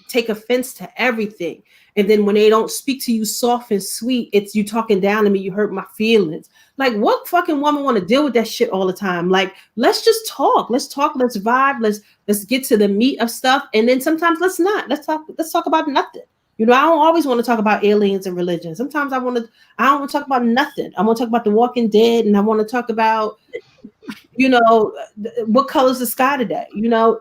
take offense to everything. And then when they don't speak to you soft and sweet, it's you talking down to me, you hurt my feelings. Like, what fucking woman want to deal with that shit all the time? Like, let's just talk. Let's vibe. Let's get to the meat of stuff. And then sometimes let's not. Let's talk about nothing. You know, I don't always want to talk about aliens and religion. Sometimes I don't want to talk about nothing. I want to talk about The Walking Dead, and I want to talk about, you know, what color's the sky today. You know,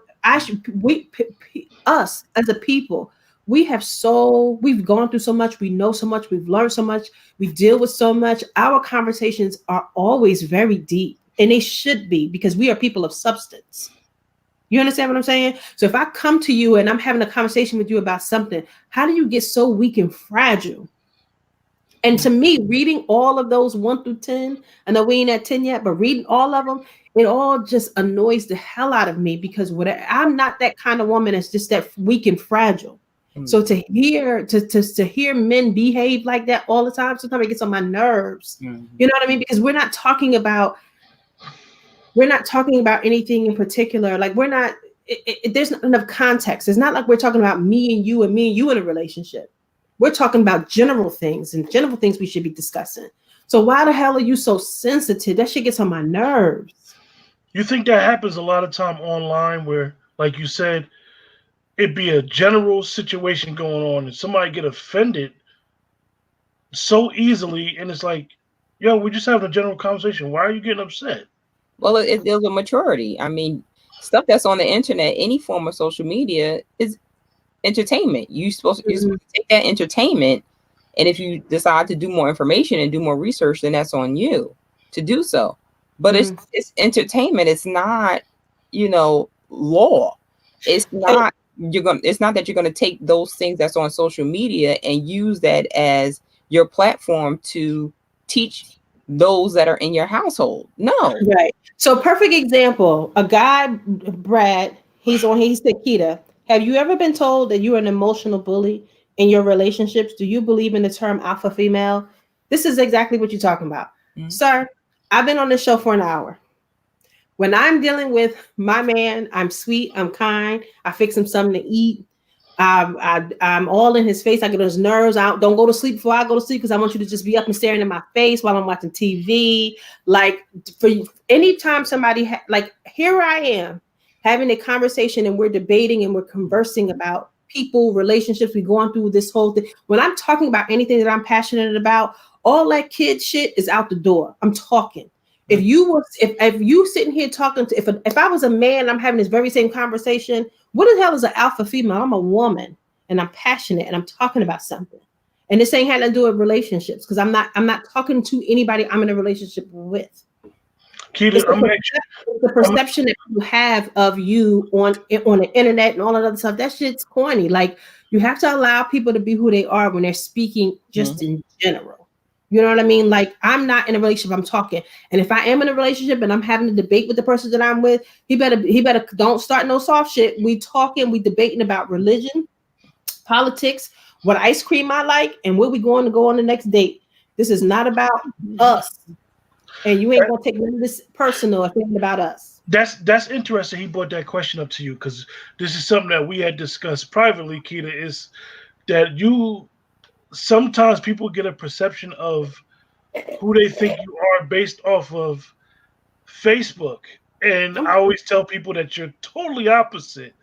us as a people, we've gone through so much, we know so much, we've learned so much, we deal with so much. Our conversations are always very deep, and they should be, because we are people of substance. You understand what I'm saying? So if I come to you and I'm having a conversation with you about something, how do you get so weak and fragile? And to me, reading all of those 1 through 10, I know we ain't at 10 yet, but reading all of them, it all just annoys the hell out of me, because I'm not that kind of woman that's just that weak and fragile. Mm-hmm. So to hear men behave like that all the time, sometimes it gets on my nerves. Mm-hmm. You know what I mean? Because we're not talking about anything in particular. Like, there's not enough context. It's not like we're talking about me and you in a relationship. We're talking about general things we should be discussing. So why the hell are you so sensitive? That shit gets on my nerves. You think that happens a lot of time online where, like you said, it'd be a general situation going on and somebody get offended so easily, and it's like, yo, we're just having a general conversation. Why are you getting upset? Well, it deals with maturity. I mean, stuff that's on the internet, any form of social media, is entertainment. You're supposed to take that entertainment, and if you decide to do more information and do more research, then that's on you to do so. But it's entertainment. It's not, law. It's not it's not that you're gonna take those things that's on social media and use that as your platform to teach those that are in your household. No. Right. So perfect example, a guy, Brad, he said, Keita, have you ever been told that you're an emotional bully in your relationships? Do you believe in the term alpha female? This is exactly what you're talking about. Mm-hmm. Sir, I've been on this show for an hour. When I'm dealing with my man, I'm sweet, I'm kind, I fix him something to eat. I'm all in his face. I get on his nerves. Don't go to sleep before I go to sleep, because I want you to just be up and staring in my face while I'm watching TV. Like, for anytime somebody here I am having a conversation and we're debating and we're conversing about people, relationships. We're going through this whole thing. When I'm talking about anything that I'm passionate about, all that kid shit is out the door. I'm talking. If you sitting here talking to, if I was a man, I'm having this very same conversation. What the hell is an alpha female? I'm a woman and I'm passionate and I'm talking about something. And this ain't had to do with relationships, because I'm not talking to anybody I'm in a relationship with. Keita, the perception that you have of you on the internet and all that other stuff, that shit's corny. Like, you have to allow people to be who they are when they're speaking just in general. You know what I mean? Like, I'm not in a relationship, I'm talking. And if I am in a relationship and I'm having a debate with the person that I'm with, he better don't start no soft shit. We talking, we debating about religion, politics, what ice cream I like, and where we going to go on the next date. This is not about us. And you ain't gonna take none of this personal if it's about us. That's interesting. He brought that question up to you, because this is something that we had discussed privately, Keita, is that sometimes people get a perception of who they think you are based off of Facebook. And I always tell people that you're totally opposite.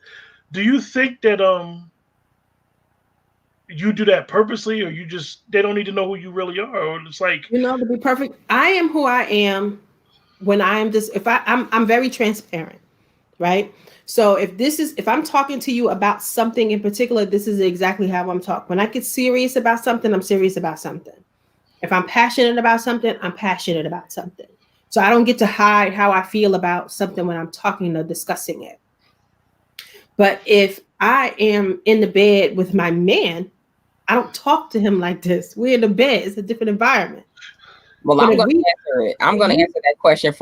Do you think that you do that purposely, or they don't need to know who you really are? Or it's like, to be perfect, I am who I am when I am just, I'm very transparent, right? So if I'm talking to you about something in particular, this is exactly how I'm talking. When I get serious about something, I'm serious about something. If I'm passionate about something, I'm passionate about something. So I don't get to hide how I feel about something when I'm talking or discussing it. But if I am in the bed with my man, I don't talk to him like this. We're in the bed. It's a different environment. Well, I'm going to answer it. I'm going to answer that question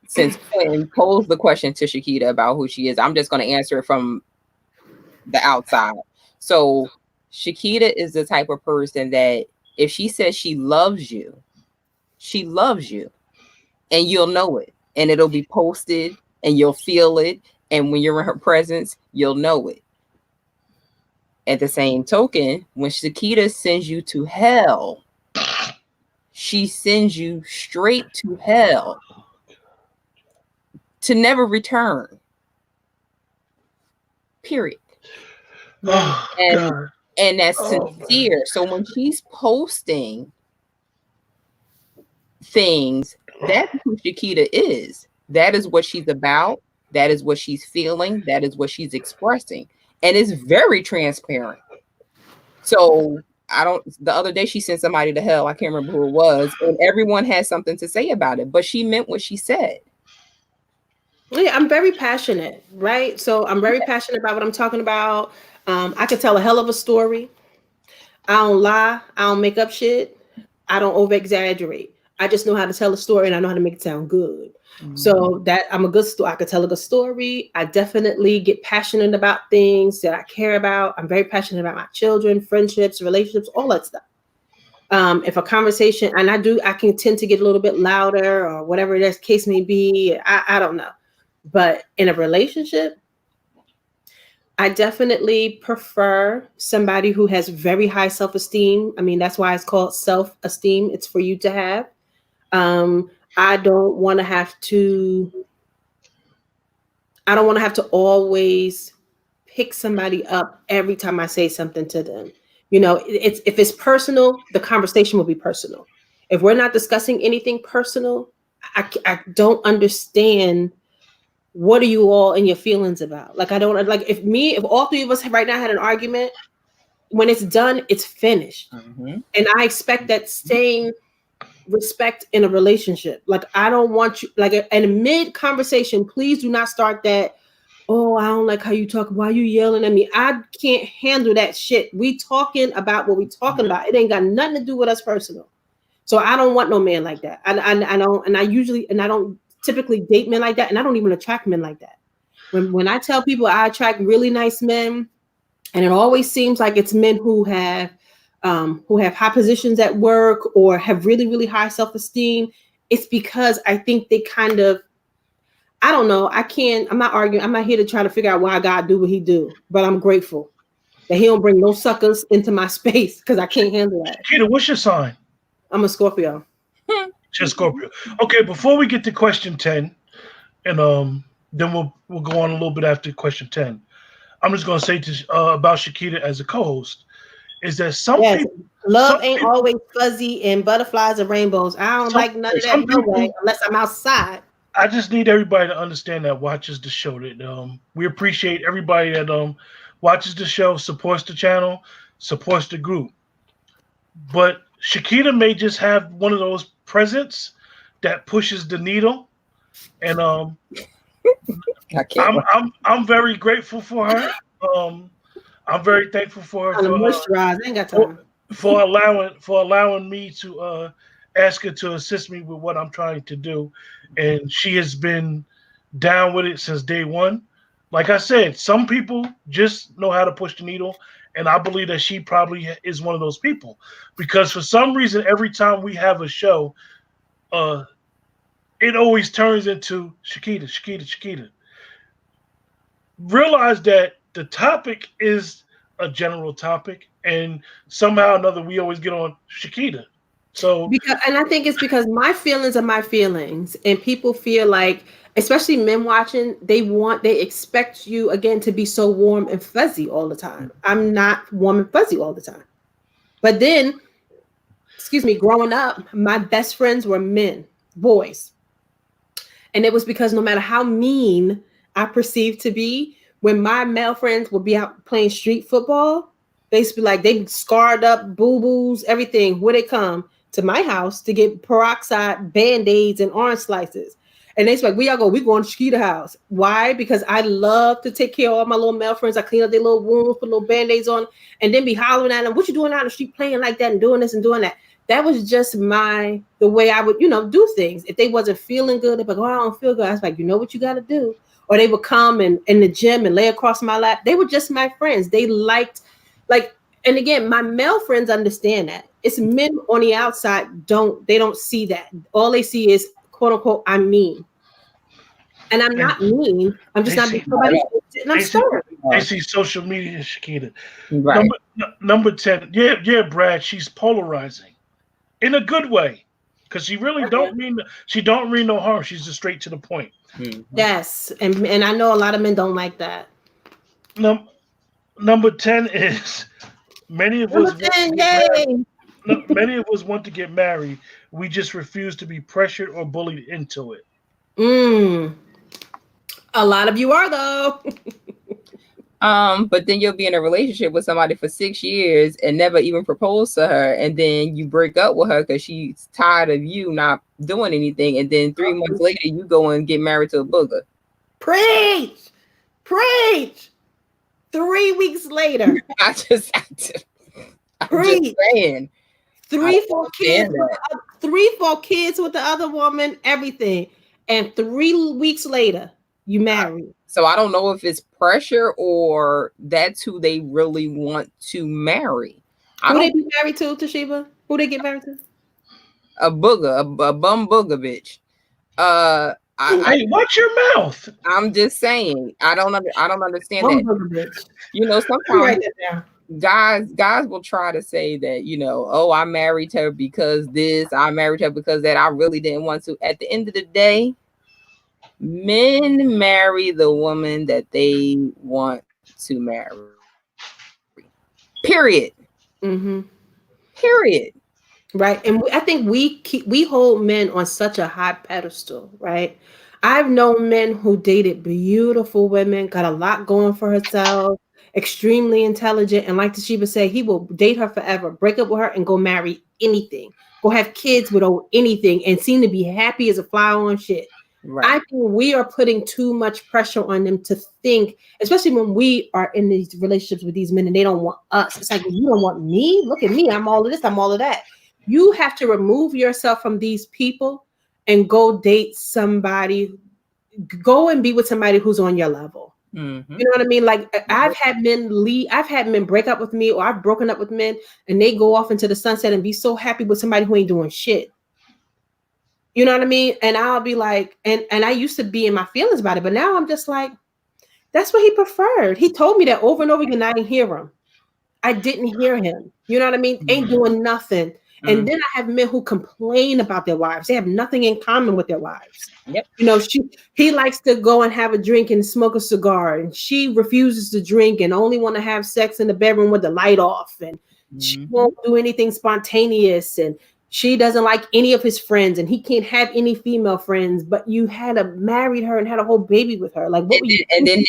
since Quinn posed the question to Shakita about who she is, I'm just going to answer it from the outside. So Shakita is the type of person that if she says she loves you, and you'll know it, and it'll be posted, and you'll feel it, and when you're in her presence, you'll know it. At the same token, when Shakita sends you to hell, she sends you straight to hell to never return. Period. Oh, God. And that's Oh, sincere. So when she's posting things, that's who Shakita is. That is what she's about. That is what she's feeling. That is what she's expressing. And it's very transparent. So the other day she sent somebody to hell. I can't remember who it was. And everyone has something to say about it, but she meant what she said. Yeah, I'm very passionate, right? So I'm very passionate about what I'm talking about. I could tell a hell of a story. I don't lie. I don't make up shit. I don't over exaggerate. I just know how to tell a story, and I know how to make it sound good. Mm-hmm. So that I'm a good story. I could tell a good story. I definitely get passionate about things that I care about. I'm very passionate about my children, friendships, relationships, all that stuff. If a conversation, and I can tend to get a little bit louder or whatever that case may be. I don't know. But in a relationship, I definitely prefer somebody who has very high self-esteem. I mean, that's why it's called self-esteem. It's for you to have. I don't want to have to always pick somebody up every time I say something to them. You know, if it's personal, the conversation will be personal. If we're not discussing anything personal, I don't understand. What are you all in your feelings about? Like, I don't like if all three of us right now had an argument, when it's done, it's finished. Mm-hmm. And I expect that same respect in a relationship. Like, I don't want you, like, in mid conversation, please do not start that. Oh, I don't like how you talk. Why are you yelling at me? I can't handle that shit. We talking about what we talking about. It ain't got nothing to do with us personal. So I don't want no man like that. I don't typically date men like that, and I don't even attract men like that. When I tell people I attract really nice men, and it always seems like it's men who have high positions at work or have really, really high self-esteem, it's because I think they kind of, I don't know. I'm not arguing. I'm not here to try to figure out why God do what he do, but I'm grateful that he don't bring no suckers into my space because I can't handle that. Peter, what's your sign? I'm a Scorpio. Just Scorpio. Okay, before we get to question 10, and then we'll go on a little bit after question 10. I'm just gonna say about Shakita as a co-host is that love ain't always fuzzy and butterflies and rainbows. I don't like none of that no way unless I'm outside. I just need everybody to understand that watches the show that we appreciate everybody that watches the show, supports the channel, supports the group. But Shakita may just have one of those presents that pushes the needle, and I'm very grateful for her. I'm very thankful for her for allowing me to ask her to assist me with what I'm trying to do, and she has been down with it since day one. Like I said, some people just know how to push the needle. And I believe that she probably is one of those people, because for some reason, every time we have a show, it always turns into Shakita. Realize that the topic is a general topic, and somehow or another, we always get on Shakita. So, and I think it's because my feelings are my feelings, and people feel like, especially men watching, they expect you again to be so warm and fuzzy all the time. I'm not warm and fuzzy all the time. But then, growing up, my best friends were men, boys. And it was because no matter how mean I perceived to be, when my male friends would be out playing street football, they used to be like, they scarred up, boo-boos, everything. Where they come to my house to get peroxide, Band-Aids, and orange slices. And they're like, where y'all go? We going to Shakita house. Why? Because I love to take care of all my little male friends. I clean up their little wounds, put little Band-Aids on, and then be hollering at them, what you doing out on the street playing like that and doing this and doing that? That was just the way I would, do things. If they wasn't feeling good, they'd be like, oh, I don't feel good. I was like, you know what you got to do? Or they would come and in the gym and lay across my lap. They were just my friends. They liked, like, And again, my male friends understand that. It's men on the outside don't see that. All they see is quote unquote I'm mean. And I'm not mean. I'm just They not see- being somebody and I'm They see, stern. they see social media, Shakita. Right. Number 10. Yeah, Brad. She's polarizing in a good way, because she really don't mean no harm. She's just straight to the point. Mhm. Yes. And I know a lot of men don't like that. Number 10 is many of Number us want 10, to get married. yay. No, many of us want to get married. We just refuse to be pressured or bullied into it. A lot of you are though. But then you'll be in a relationship with somebody for 6 years and never even propose to her, and then you break up with her because she's tired of you not doing anything, and then 3 months later you go and get married to a booger. Preach. 3 weeks later. I'm just saying. 3-4 kids. 3-4 kids with the other woman, everything. And 3 weeks later, you married. So I don't know if it's pressure or that's who they really want to marry. Who they be married to, Toshiba? Who they get married to? A booger, a bum booger bitch. Hey, watch your mouth. I'm just saying. I don't understand Bum that. booger bitch. You know, Let me sometimes write that down. guys will try to say that, you know, oh, I married her because this, I married her because that. I really didn't want to. At the end of the day, men marry the woman that they want to marry. Period. Mm-hmm. Period. Right. And I think we hold men on such a high pedestal, right? I've known men who dated beautiful women, got a lot going for herself, extremely intelligent, and like Toshiba said, he will date her forever, break up with her, and go marry anything, go have kids with anything, and seem to be happy as a fly on shit. Right. I think we are putting too much pressure on them to think, especially when we are in these relationships with these men and they don't want us. It's like, you don't want me? Look at me. I'm all of this. I'm all of that. You have to remove yourself from these people and go date somebody. Go and be with somebody who's on your level. Mm-hmm. You know what I mean? Like I've had men leave. I've had men break up with me, or I've broken up with men and they go off into the sunset and be so happy with somebody who ain't doing shit. You know what I mean? And I'll be like, and I used to be in my feelings about it, but now I'm just like, that's what he preferred. He told me that over and over again. I didn't hear him. I didn't hear him. You know what I mean? Ain't doing nothing. And then I have men who complain about their wives. They have nothing in common with their wives. Yep. You know, he likes to go and have a drink and smoke a cigar, and she refuses to drink and only want to have sex in the bedroom with the light off, and she won't do anything spontaneous, and she doesn't like any of his friends, and he can't have any female friends. But you married her and had a whole baby with her. Like, what were you? And then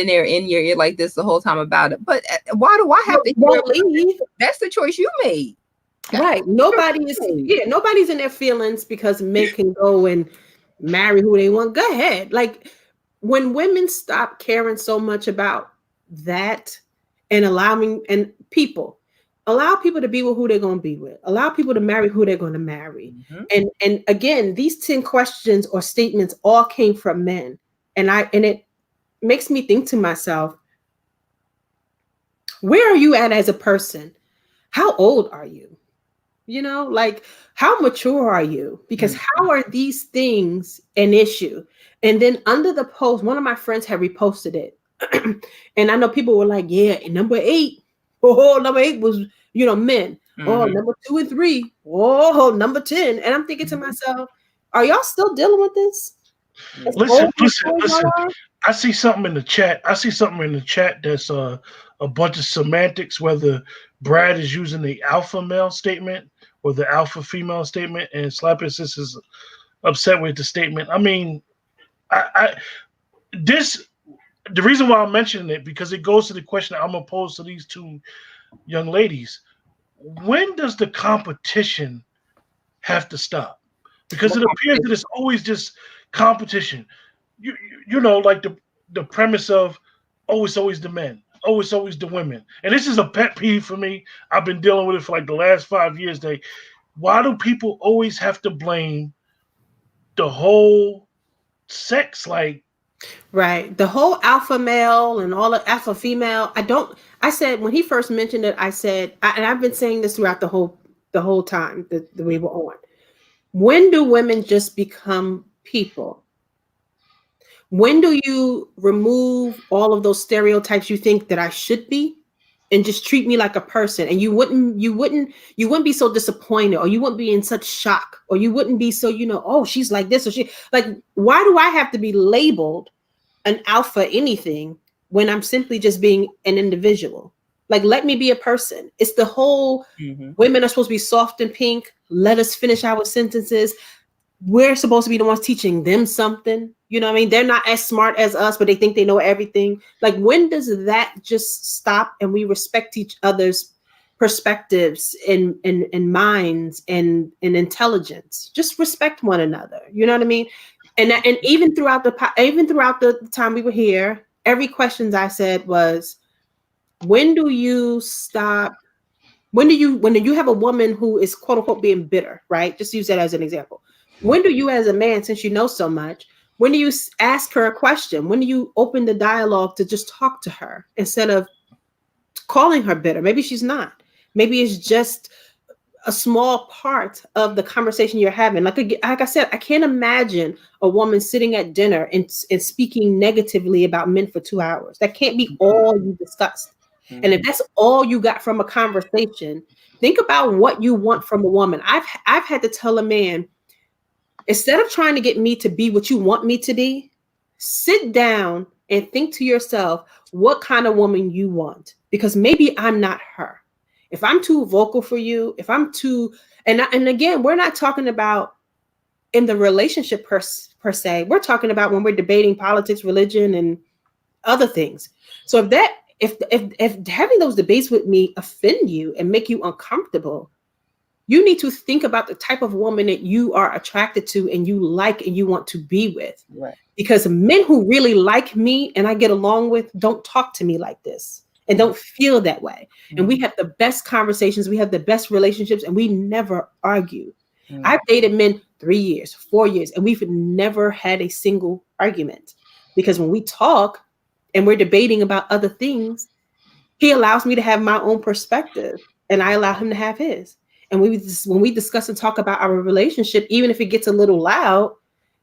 they're in your ear like this the whole time about it. But why do I have to leave? That's the choice you made. Right. Nobody's in their feelings because men can go and marry who they want. Go ahead. Like when women stop caring so much about that and allow people to be with who they're going to be with. Allow people to marry who they're going to marry. Mm-hmm. And again, these 10 questions or statements all came from men. And it makes me think to myself, where are you at as a person? How old are you? You know, like how mature are you? Because how are these things an issue? And then under the post, one of my friends had reposted it. And I know people were like, yeah, number 8. Oh, number 8 was, you know, men. Oh, number 2 and 3. Oh, number 10. And I'm thinking to myself, are y'all still dealing with this? Listen. I see something in the chat. That's a bunch of semantics, whether Brad is using the alpha male statement or the alpha female statement, and Slappy Sis is upset with the statement. I mean, the reason why I'm mentioning it, because it goes to the question that I'm gonna pose to these two young ladies. When does the competition have to stop? Because it appears that it's always just competition. You know, like the premise of, oh, it's always the men. Oh, it's always the women. And this is a pet peeve for me. I've been dealing with it for like the last 5 years. Why do people always have to blame the whole sex? Like, Right. The whole alpha male and all the alpha female. I said when he first mentioned it, I said, and I've been saying this throughout the whole time that we were on. When do women just become people? When do you remove all of those stereotypes you think that I should be and just treat me like a person? And you wouldn't be so disappointed, or you wouldn't be in such shock, or you wouldn't be so, oh, she's like this, or she like, why do I have to be labeled an alpha anything when I'm simply just being an individual? Like, let me be a person. It's the whole women are supposed to be soft and pink. Let us finish our sentences. We're supposed to be the ones teaching them something. You know what I mean? They're not as smart as us, but they think they know everything. Like, when does that just stop and we respect each other's perspectives and minds and intelligence? Just respect one another. You know what I mean? And even throughout the time we were here, every questions I said was, when do you stop? When do you have a woman who is quote unquote being bitter, right? Just use that as an example. When do you, as a man, since you know so much, when do you ask her a question? When do you open the dialogue to just talk to her instead of calling her bitter? Maybe she's not. Maybe it's just a small part of the conversation you're having. Like I said, I can't imagine a woman sitting at dinner and speaking negatively about men for 2 hours. That can't be all you discussed. And if that's all you got from a conversation, think about what you want from a woman. I've had to tell a man, instead of trying to get me to be what you want me to be, sit down and think to yourself what kind of woman you want, because maybe I'm not her. If I'm too vocal for you, if I'm too, and again, we're not talking about in the relationship per se. We're talking about when we're debating politics, religion, and other things. So if having those debates with me offend you and make you uncomfortable, you need to think about the type of woman that you are attracted to and you like and you want to be with. Right. Because men who really like me and I get along with don't talk to me like this and don't feel that way. And we have the best conversations, we have the best relationships, and we never argue. I've dated men 3 years, 4 years, and we've never had a single argument. Because when we talk and we're debating about other things, he allows me to have my own perspective and I allow him to have his. And when we discuss and talk about our relationship, even if it gets a little loud,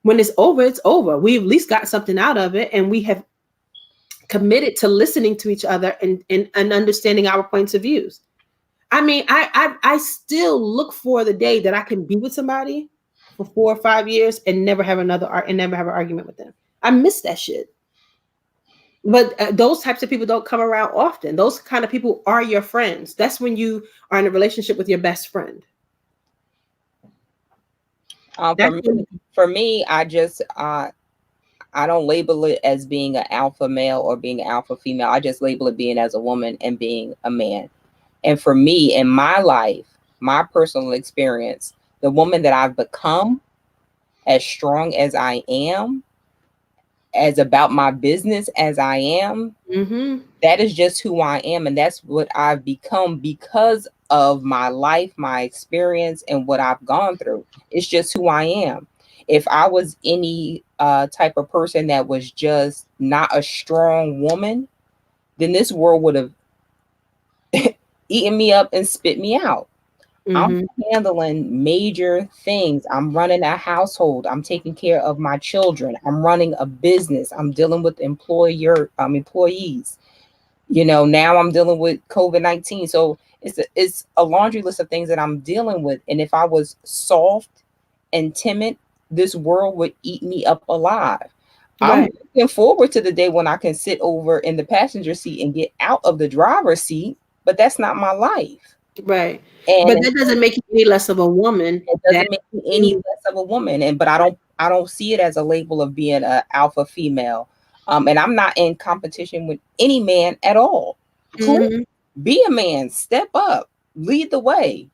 when it's over, it's over. We at least got something out of it, and we have committed to listening to each other and understanding our points of views. I mean, I still look for the day that I can be with somebody for 4 or 5 years and never have an argument with them. I miss that shit. But those types of people don't come around often. Those kind of people are your friends. That's when you are in a relationship with your best friend. For me, I don't label it as being an alpha male or being an alpha female. I just label it being as a woman and being a man. And for me, in my life, my personal experience, the woman that I've become, as strong as I am, as about my business as I am, that is just who I am. And that's what I've become because of my life, my experience, and what I've gone through. It's just who I am. If I was any type of person that was just not a strong woman, then this world would have eaten me up and spit me out. I'm handling major things. I'm running a household. I'm taking care of my children. I'm running a business. I'm dealing with employees. You know, now I'm dealing with COVID-19. So it's a laundry list of things that I'm dealing with. And if I was soft and timid, this world would eat me up alive. Right. I'm looking forward to the day when I can sit over in the passenger seat and get out of the driver's seat, but that's not my life. Right. But that doesn't make you any less of a woman. It doesn't make me any less of a woman. But I don't see it as a label of being an alpha female. And I'm not in competition with any man at all. Be a man, step up, lead the way.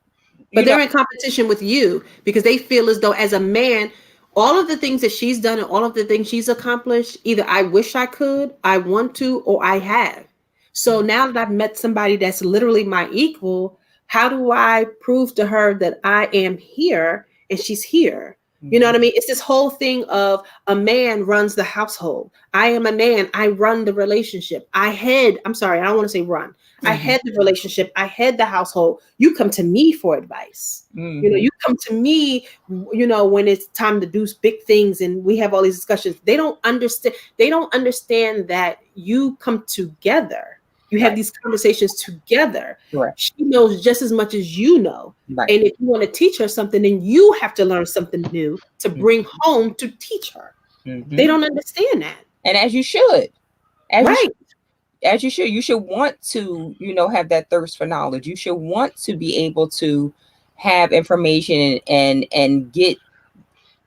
But they're in competition with you because they feel as though as a man, all of the things that she's done and all of the things she's accomplished, either I wish I could, I want to, or I have. So now that I've met somebody that's literally my equal, how do I prove to her that I am here and she's here? You know what I mean? It's this whole thing of a man runs the household. I am a man. I run the relationship. I'm sorry, I don't want to say run. I head the relationship. I head the household. You come to me for advice. You know, you come to me, you know, when it's time to do big things and we have all these discussions. They don't understand that you come together. You have these conversations together. Right. She knows just as much as you know. Right. And if you want to teach her something, then you have to learn something new to bring home to teach her. They don't understand that. And as you should. Right. As you should. You should want to, you know, have that thirst for knowledge. You should want to be able to have information and get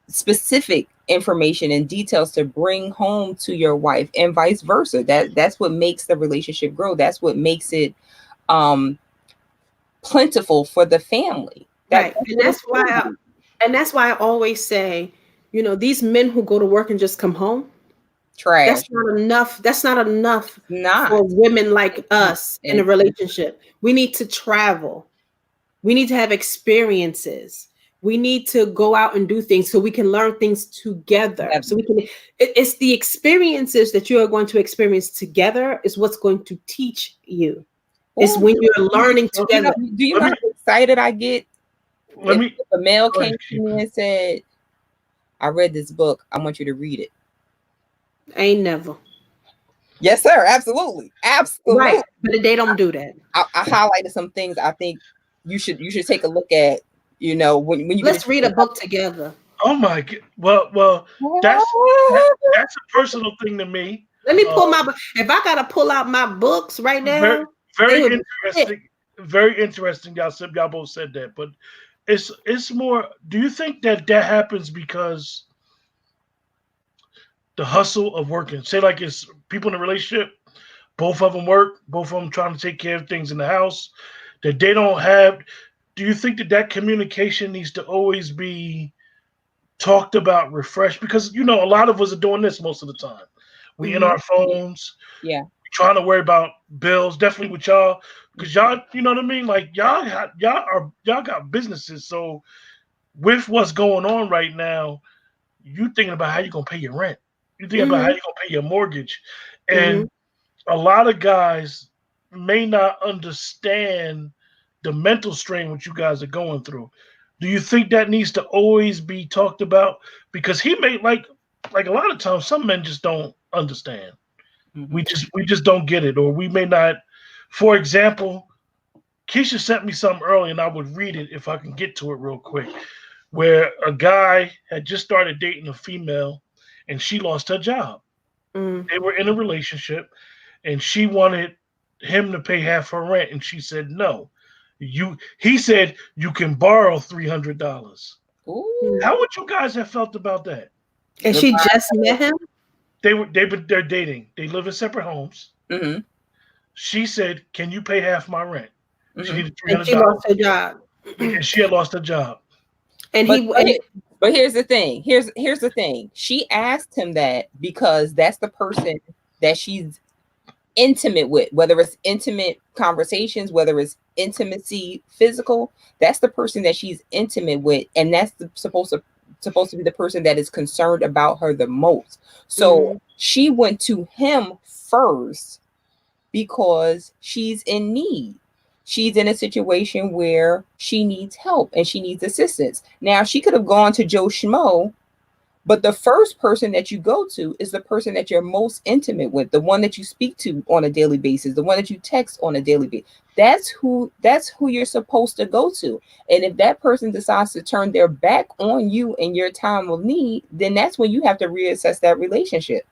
specific information and details to bring home to your wife, and vice versa. That's what makes the relationship grow. That's what makes it plentiful for the family. Right. And that's why I always say, you know, these men who go to work and just come home, trash. That's not enough for women like us in a relationship. We need to travel. We need to have experiences. We need to go out and do things so we can learn things together. So we can. It's the experiences that you are going to experience together is what's going to teach you. It's when you're learning together. Do you know how excited I get? If a male came to me and said, "I read this book. I want you to read it." Ain't never. Yes, sir. Absolutely. Absolutely. Right. But they don't do that. I highlighted some things I think you should take a look at. You know, when you let's read a book together. Oh my God! Well, that's a personal thing to me. Let me pull my book. If I gotta pull out my books right now, very interesting. Very interesting. Y'all both said that, but it's more. Do you think that happens because the hustle of working? Say like it's people in a relationship, both of them work, both of them trying to take care of things in the house that they don't have. Do you think that communication needs to always be talked about, refreshed? Because, you know, a lot of us are doing this most of the time. We in our phones. Yeah. Trying to worry about bills, definitely with y'all. Because y'all, you know what I mean? Like y'all got businesses. So with what's going on right now, you thinking about how you're gonna pay your rent. You thinking about how you're gonna pay your mortgage. And a lot of guys may not understand the mental strain which you guys are going through. Do you think that needs to always be talked about? Because he may like a lot of times some men just don't understand. We just don't get it, or we may not. For example, Keisha sent me something early, and I would read it if I can get to it real quick. Where a guy had just started dating a female, and she lost her job. They were in a relationship, and she wanted him to pay half her rent, and she said no. He said you can borrow $300. How would you guys have felt about that? And she just met him? They're dating. They live in separate homes. She said, "Can you pay half my rent?" She needed $300. And she lost her job. And she had lost her job. But here's the thing. Here's the thing. She asked him that because that's the person that she's intimate with, whether it's intimate conversations, whether it's intimacy, physical, that's the person that she's intimate with, and that's supposed to be the person that is concerned about her the most. So she went to him first because she's in need. She's in a situation where she needs help and she needs assistance. Now, she could have gone to Joe Schmo, but the first person that you go to is the person that you're most intimate with, the one that you speak to on a daily basis, the one that you text on a daily basis. That's who you're supposed to go to. And if that person decides to turn their back on you in your time of need, then that's when you have to reassess that relationship,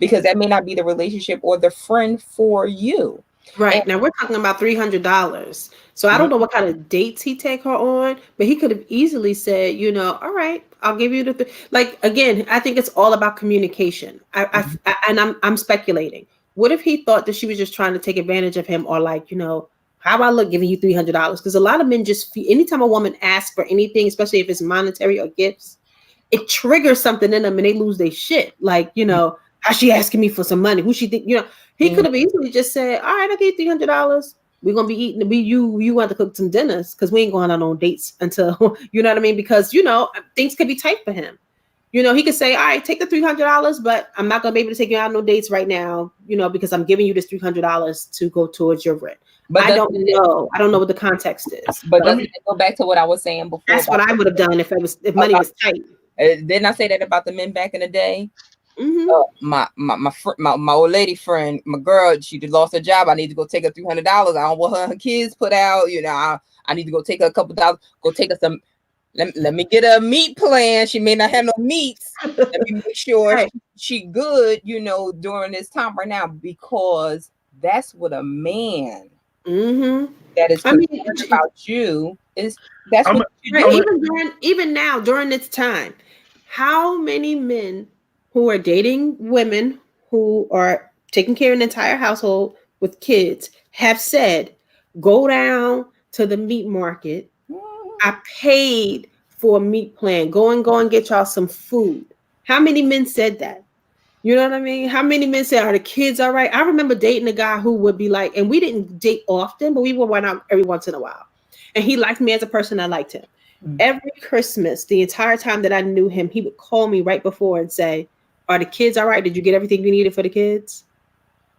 because that may not be the relationship or the friend for you. Right. Now we're talking about $300. So I don't know what kind of dates he take her on, but he could have easily said, you know, all right, I'll give you like, again, I think it's all about communication. I'm speculating. What if he thought that she was just trying to take advantage of him, or like, you know, how about look giving you $300? Because a lot of men just feel, anytime a woman asks for anything, especially if it's monetary or gifts, it triggers something in them and they lose their shit. Like, you know, how's she asking me for some money? Who she think, you know, he could have easily just said, all right, I'll give you $300. We're gonna be eating. You want to cook some dinners because we ain't going on no dates until you know what I mean. Because things could be tight for him. He could say, "All right, take the $300, but I'm not gonna be able to take you out on no dates right now. Because I'm giving you this $300 to go towards your rent." But I don't know. I don't know what the context is. But doesn't it go back to what I was saying before? That's what I would have done if money was tight. Didn't I say that about the men back in the day? Mm-hmm. My old lady friend, my girl, she just lost her job. I need to go take her $300. I don't know what her kids put out. I need to go take her a couple dollars. Go take her some. Let me get a meat plan. She may not have no meats. Let me make sure Right. she good. During this time right now, because that's what a man that is concerned about you is. That's what even now during this time. How many men who are dating women who are taking care of an entire household with kids have said, "Go down to the meat market. I paid for a meat plan. Go and get y'all some food." How many men said that? You know what I mean? How many men said, "Are the kids all right?" I remember dating a guy who would be like, and we didn't date often, but we would went out every once in a while. And he liked me as a person. I liked him. Every Christmas, the entire time that I knew him, he would call me right before and say, "Are the kids all right? Did you get everything you needed for the kids?"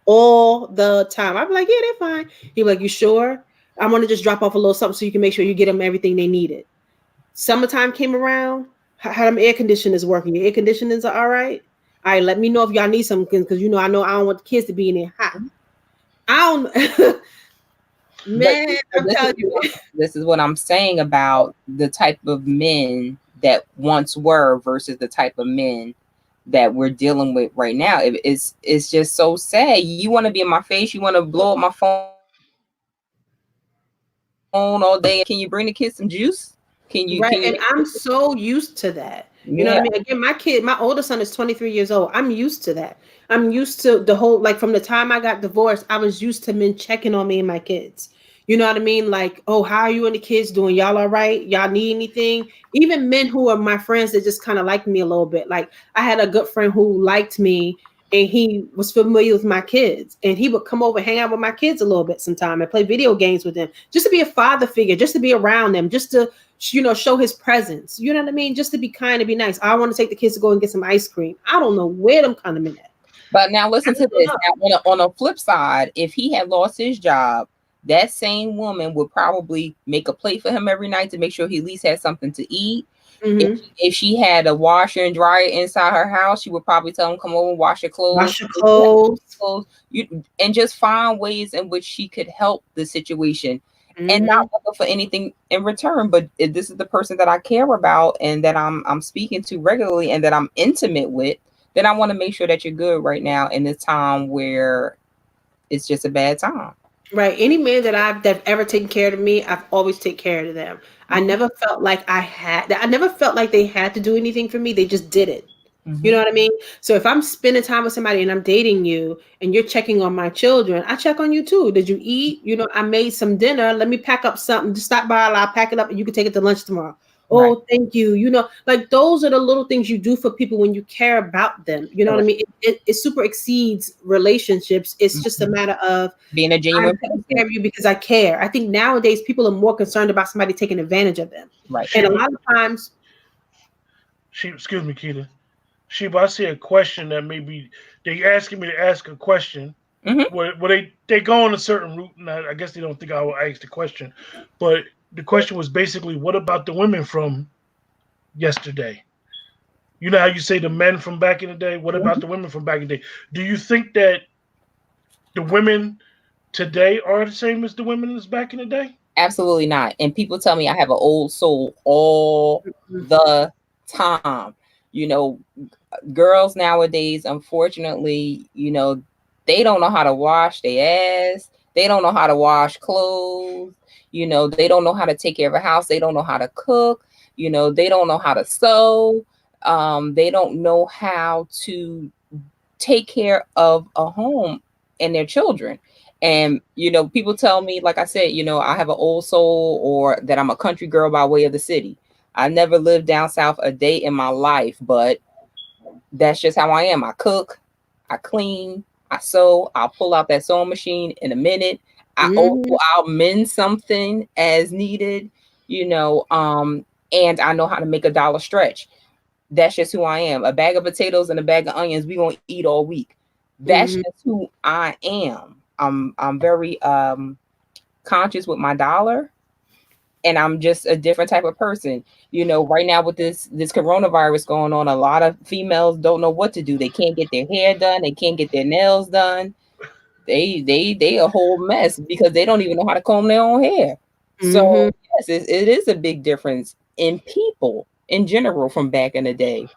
All the time. I'd be like, "Yeah, they're fine." He'd be like, "You sure? I want to just drop off a little something so you can make sure you get them everything they needed." Summertime came around. How them air conditioners working? Your air conditioners are all right? All right, let me know if y'all need something because I know I don't want the kids to be in there hot. I don't man, I'm telling you. This is what I'm saying about the type of men that once were versus the type of men that we're dealing with right now. It's just so sad. You want to be in my face, you want to blow up my phone all day. Can you bring the kids some juice? Can you? And I'm so used to that. You know what I mean? Again, my older son is 23 years old. I'm used to that. I'm used to the whole, like, from the time I got divorced, I was used to men checking on me and my kids. You know what I mean? Like, "Oh, how are you and the kids doing? Y'all all right? Y'all need anything?" Even men who are my friends that just kind of like me a little bit. Like, I had a good friend who liked me and he was familiar with my kids, and he would come over and hang out with my kids a little bit sometime and play video games with them, just to be a father figure, just to be around them, just to show his presence. You know what I mean? Just to be kind and be nice. I want to take the kids to go and get some ice cream. I don't know where them kind of men at. But now listen to this. Now, on a flip side, if he had lost his job, that same woman would probably make a plate for him every night to make sure he at least had something to eat. If she had a washer and dryer inside her house, she would probably tell him, "Come over and wash your clothes." Wash your clothes. And just find ways in which she could help the situation and not looking for anything in return. But if this is the person that I care about and that I'm speaking to regularly and that I'm intimate with, then I want to make sure that you're good right now in this time where it's just a bad time. Right. Any man that ever taken care of me, I've always taken care of them. I never felt like I never felt like they had to do anything for me. They just did it. You know what I mean? So if I'm spending time with somebody and I'm dating you and you're checking on my children, I check on you too. Did you eat? I made some dinner. Let me pack up something. Just stop by. I'll pack it up and you can take it to lunch tomorrow. Oh, right. Thank you. Like, those are the little things you do for people when you care about them. You know what I mean? It super exceeds relationships. It's just a matter of being a genuine person. Care of you because I care. I think nowadays people are more concerned about somebody taking advantage of them. Right. And a lot of times. Excuse me, Keita. Sheba, I see a question that maybe they asking me to ask a question. Where they go on a certain route, and I guess they don't think I will ask the question, but the question was basically, what about the women from yesterday? You know how you say the men from back in the day? What about the women from back in the day? Do you think that the women today are the same as the women as back in the day? Absolutely not. And people tell me I have an old soul all the time. Girls nowadays, unfortunately, they don't know how to wash their ass. They don't know how to wash clothes. They don't know how to take care of a house. They don't know how to cook. They don't know how to sew. They don't know how to take care of a home and their children. And, people tell me, like I said, I have an old soul, or that I'm a country girl by way of the city. I never lived down south a day in my life, but that's just how I am. I cook, I clean, I sew. I'll pull out that sewing machine in a minute. I'll mend something as needed, and I know how to make a dollar stretch. That's just who I am. A bag of potatoes and a bag of onions, we gonna eat all week. That's just who I am. I'm very conscious with my dollar, and I'm just a different type of person. Right now with this coronavirus going on, a lot of females don't know what to do. They can't get their hair done, they can't get their nails done. They a whole mess because they don't even know how to comb their own hair. So yes, it is a big difference in people in general from back in the day.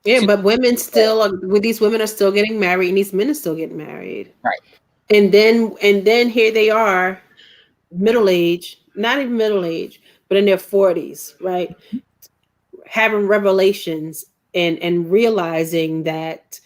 Yeah, but women still these women are still getting married, and these men are still getting married. Right. And then here they are, middle age, not even middle age, but in their 40s, right? Having revelations and realizing that,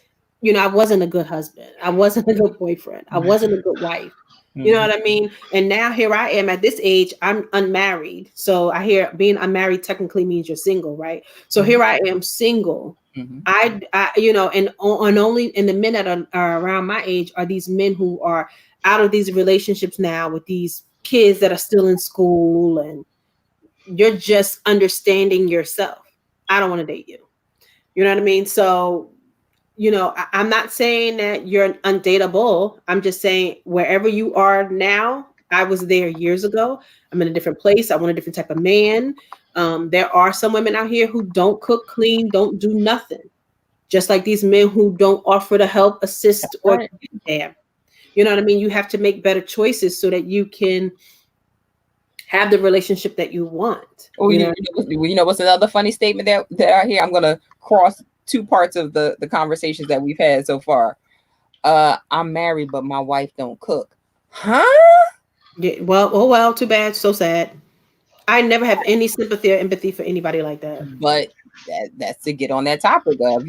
I wasn't a good husband. I wasn't a good boyfriend. I wasn't a good wife. You know what I mean? And now here I am at this age, I'm unmarried. So I hear being unmarried technically means you're single, right? So here I am single. I and only the men that are around my age are these men who are out of these relationships now with these kids that are still in school, and you're just understanding yourself. I don't want to date you. You know what I mean? So, I'm not saying that you're undateable. I'm just saying wherever you are now, I was there years ago. I'm in a different place. I want a different type of man. There are some women out here who don't cook, clean, don't do nothing. Just like these men who don't offer to help, assist, or damn. You know what I mean? You have to make better choices so that you can have the relationship that you want. Oh, you know what's another funny statement that I hear? I'm gonna cross two parts of the conversations that we've had so far. I'm married, but my wife don't cook. Huh? Yeah, well, too bad. So sad. I never have any sympathy or empathy for anybody like that. But that's to get on that topic of,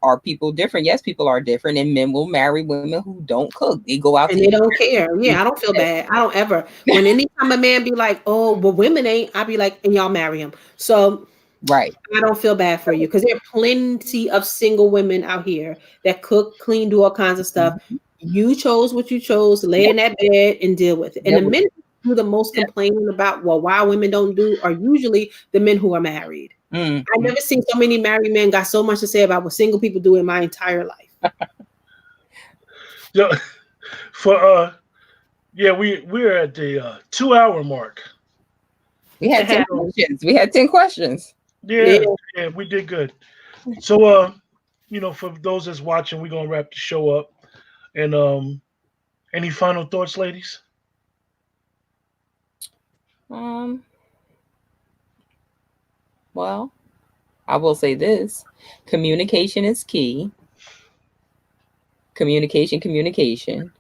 are people different? Yes, people are different, and men will marry women who don't cook. They go out and they don't care. Yeah, I don't feel bad. I don't ever. When anytime a man be like, "Oh, well, women ain't," I be like, "And y'all marry him." So, right, I don't feel bad for you because there are plenty of single women out here that cook, clean, do all kinds of stuff. You chose what you chose. Lay in that bed and deal with it. And the men who do the most complaining about, well, why women don't do, are usually the men who are married. I've never seen so many married men got so much to say about what single people do in my entire life. We're at the 2-hour mark. We had 10 questions. We had 10 questions. Yeah, we did good. So for those that's watching, we're gonna wrap the show up. And any final thoughts, ladies? Well, I will say this: communication is key. Communication.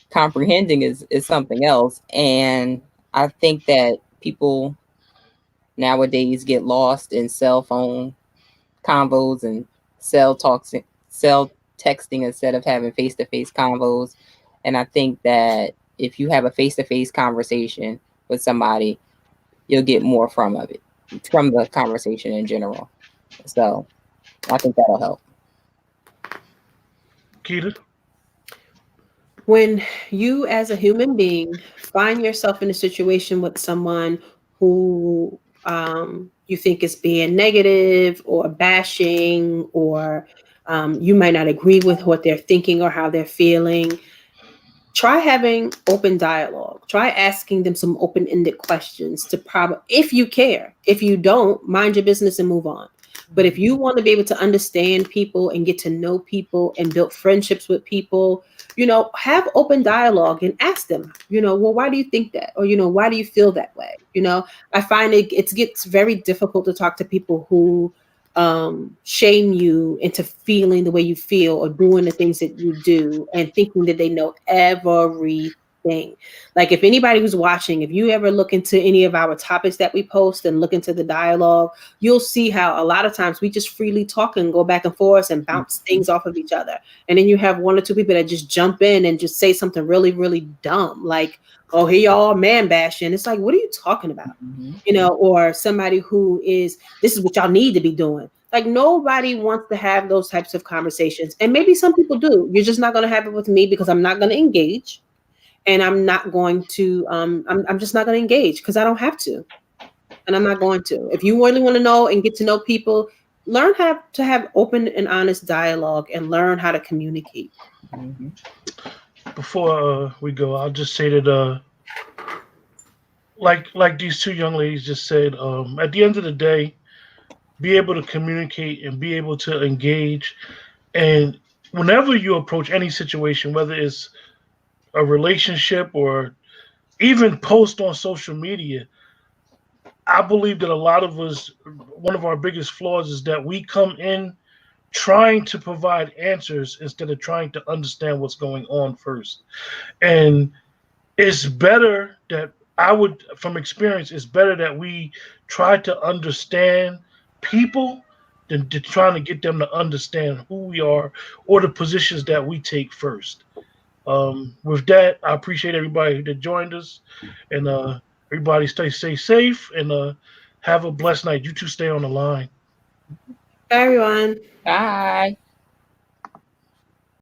Comprehending is something else. And I think that people nowadays get lost in cell phone convos and cell texting instead of having face-to-face convos. And I think that if you have a face-to-face conversation with somebody, you'll get more from the conversation in general. So I think that'll help. Keita? When you as a human being find yourself in a situation with someone who you think is being negative or bashing, or you might not agree with what they're thinking or how they're feeling, try having open dialogue. Try asking them some open-ended questions to if you care. If you don't, mind your business and move on. But if you want to be able to understand people and get to know people and build friendships with people, have open dialogue and ask them, well, why do you think that? Or, why do you feel that way? I find it gets very difficult to talk to people who shame you into feeling the way you feel or doing the things that you do and thinking that they know everything. Like, if anybody who's watching, if you ever look into any of our topics that we post and look into the dialogue, you'll see how a lot of times we just freely talk and go back and forth and bounce things off of each other. And then you have one or two people that just jump in and just say something really, really dumb, like, "Oh, here y'all man bashing." It's like, what are you talking about? Or somebody who is, "This is what y'all need to be doing." Like, nobody wants to have those types of conversations. And maybe some people do. You're just not going to have it with me because I'm not going to engage. and I'm not going to. I'm just not going to engage because I don't have to, and I'm not going to. If you really want to know and get to know people, learn how to have open and honest dialogue and learn how to communicate. Mhm. Before we go, I'll just say that like these two young ladies just said, at the end of the day, be able to communicate and be able to engage. And whenever you approach any situation, whether it's a relationship or even post on social media, I believe that a lot of us, one of our biggest flaws is that we come in trying to provide answers instead of trying to understand what's going on first. And it's better that from experience, it's better that we try to understand people than to trying to get them to understand who we are or the positions that we take first. With that, I appreciate everybody that joined us, and everybody stay safe and have a blessed night. You two stay on the line. Bye, everyone. Bye.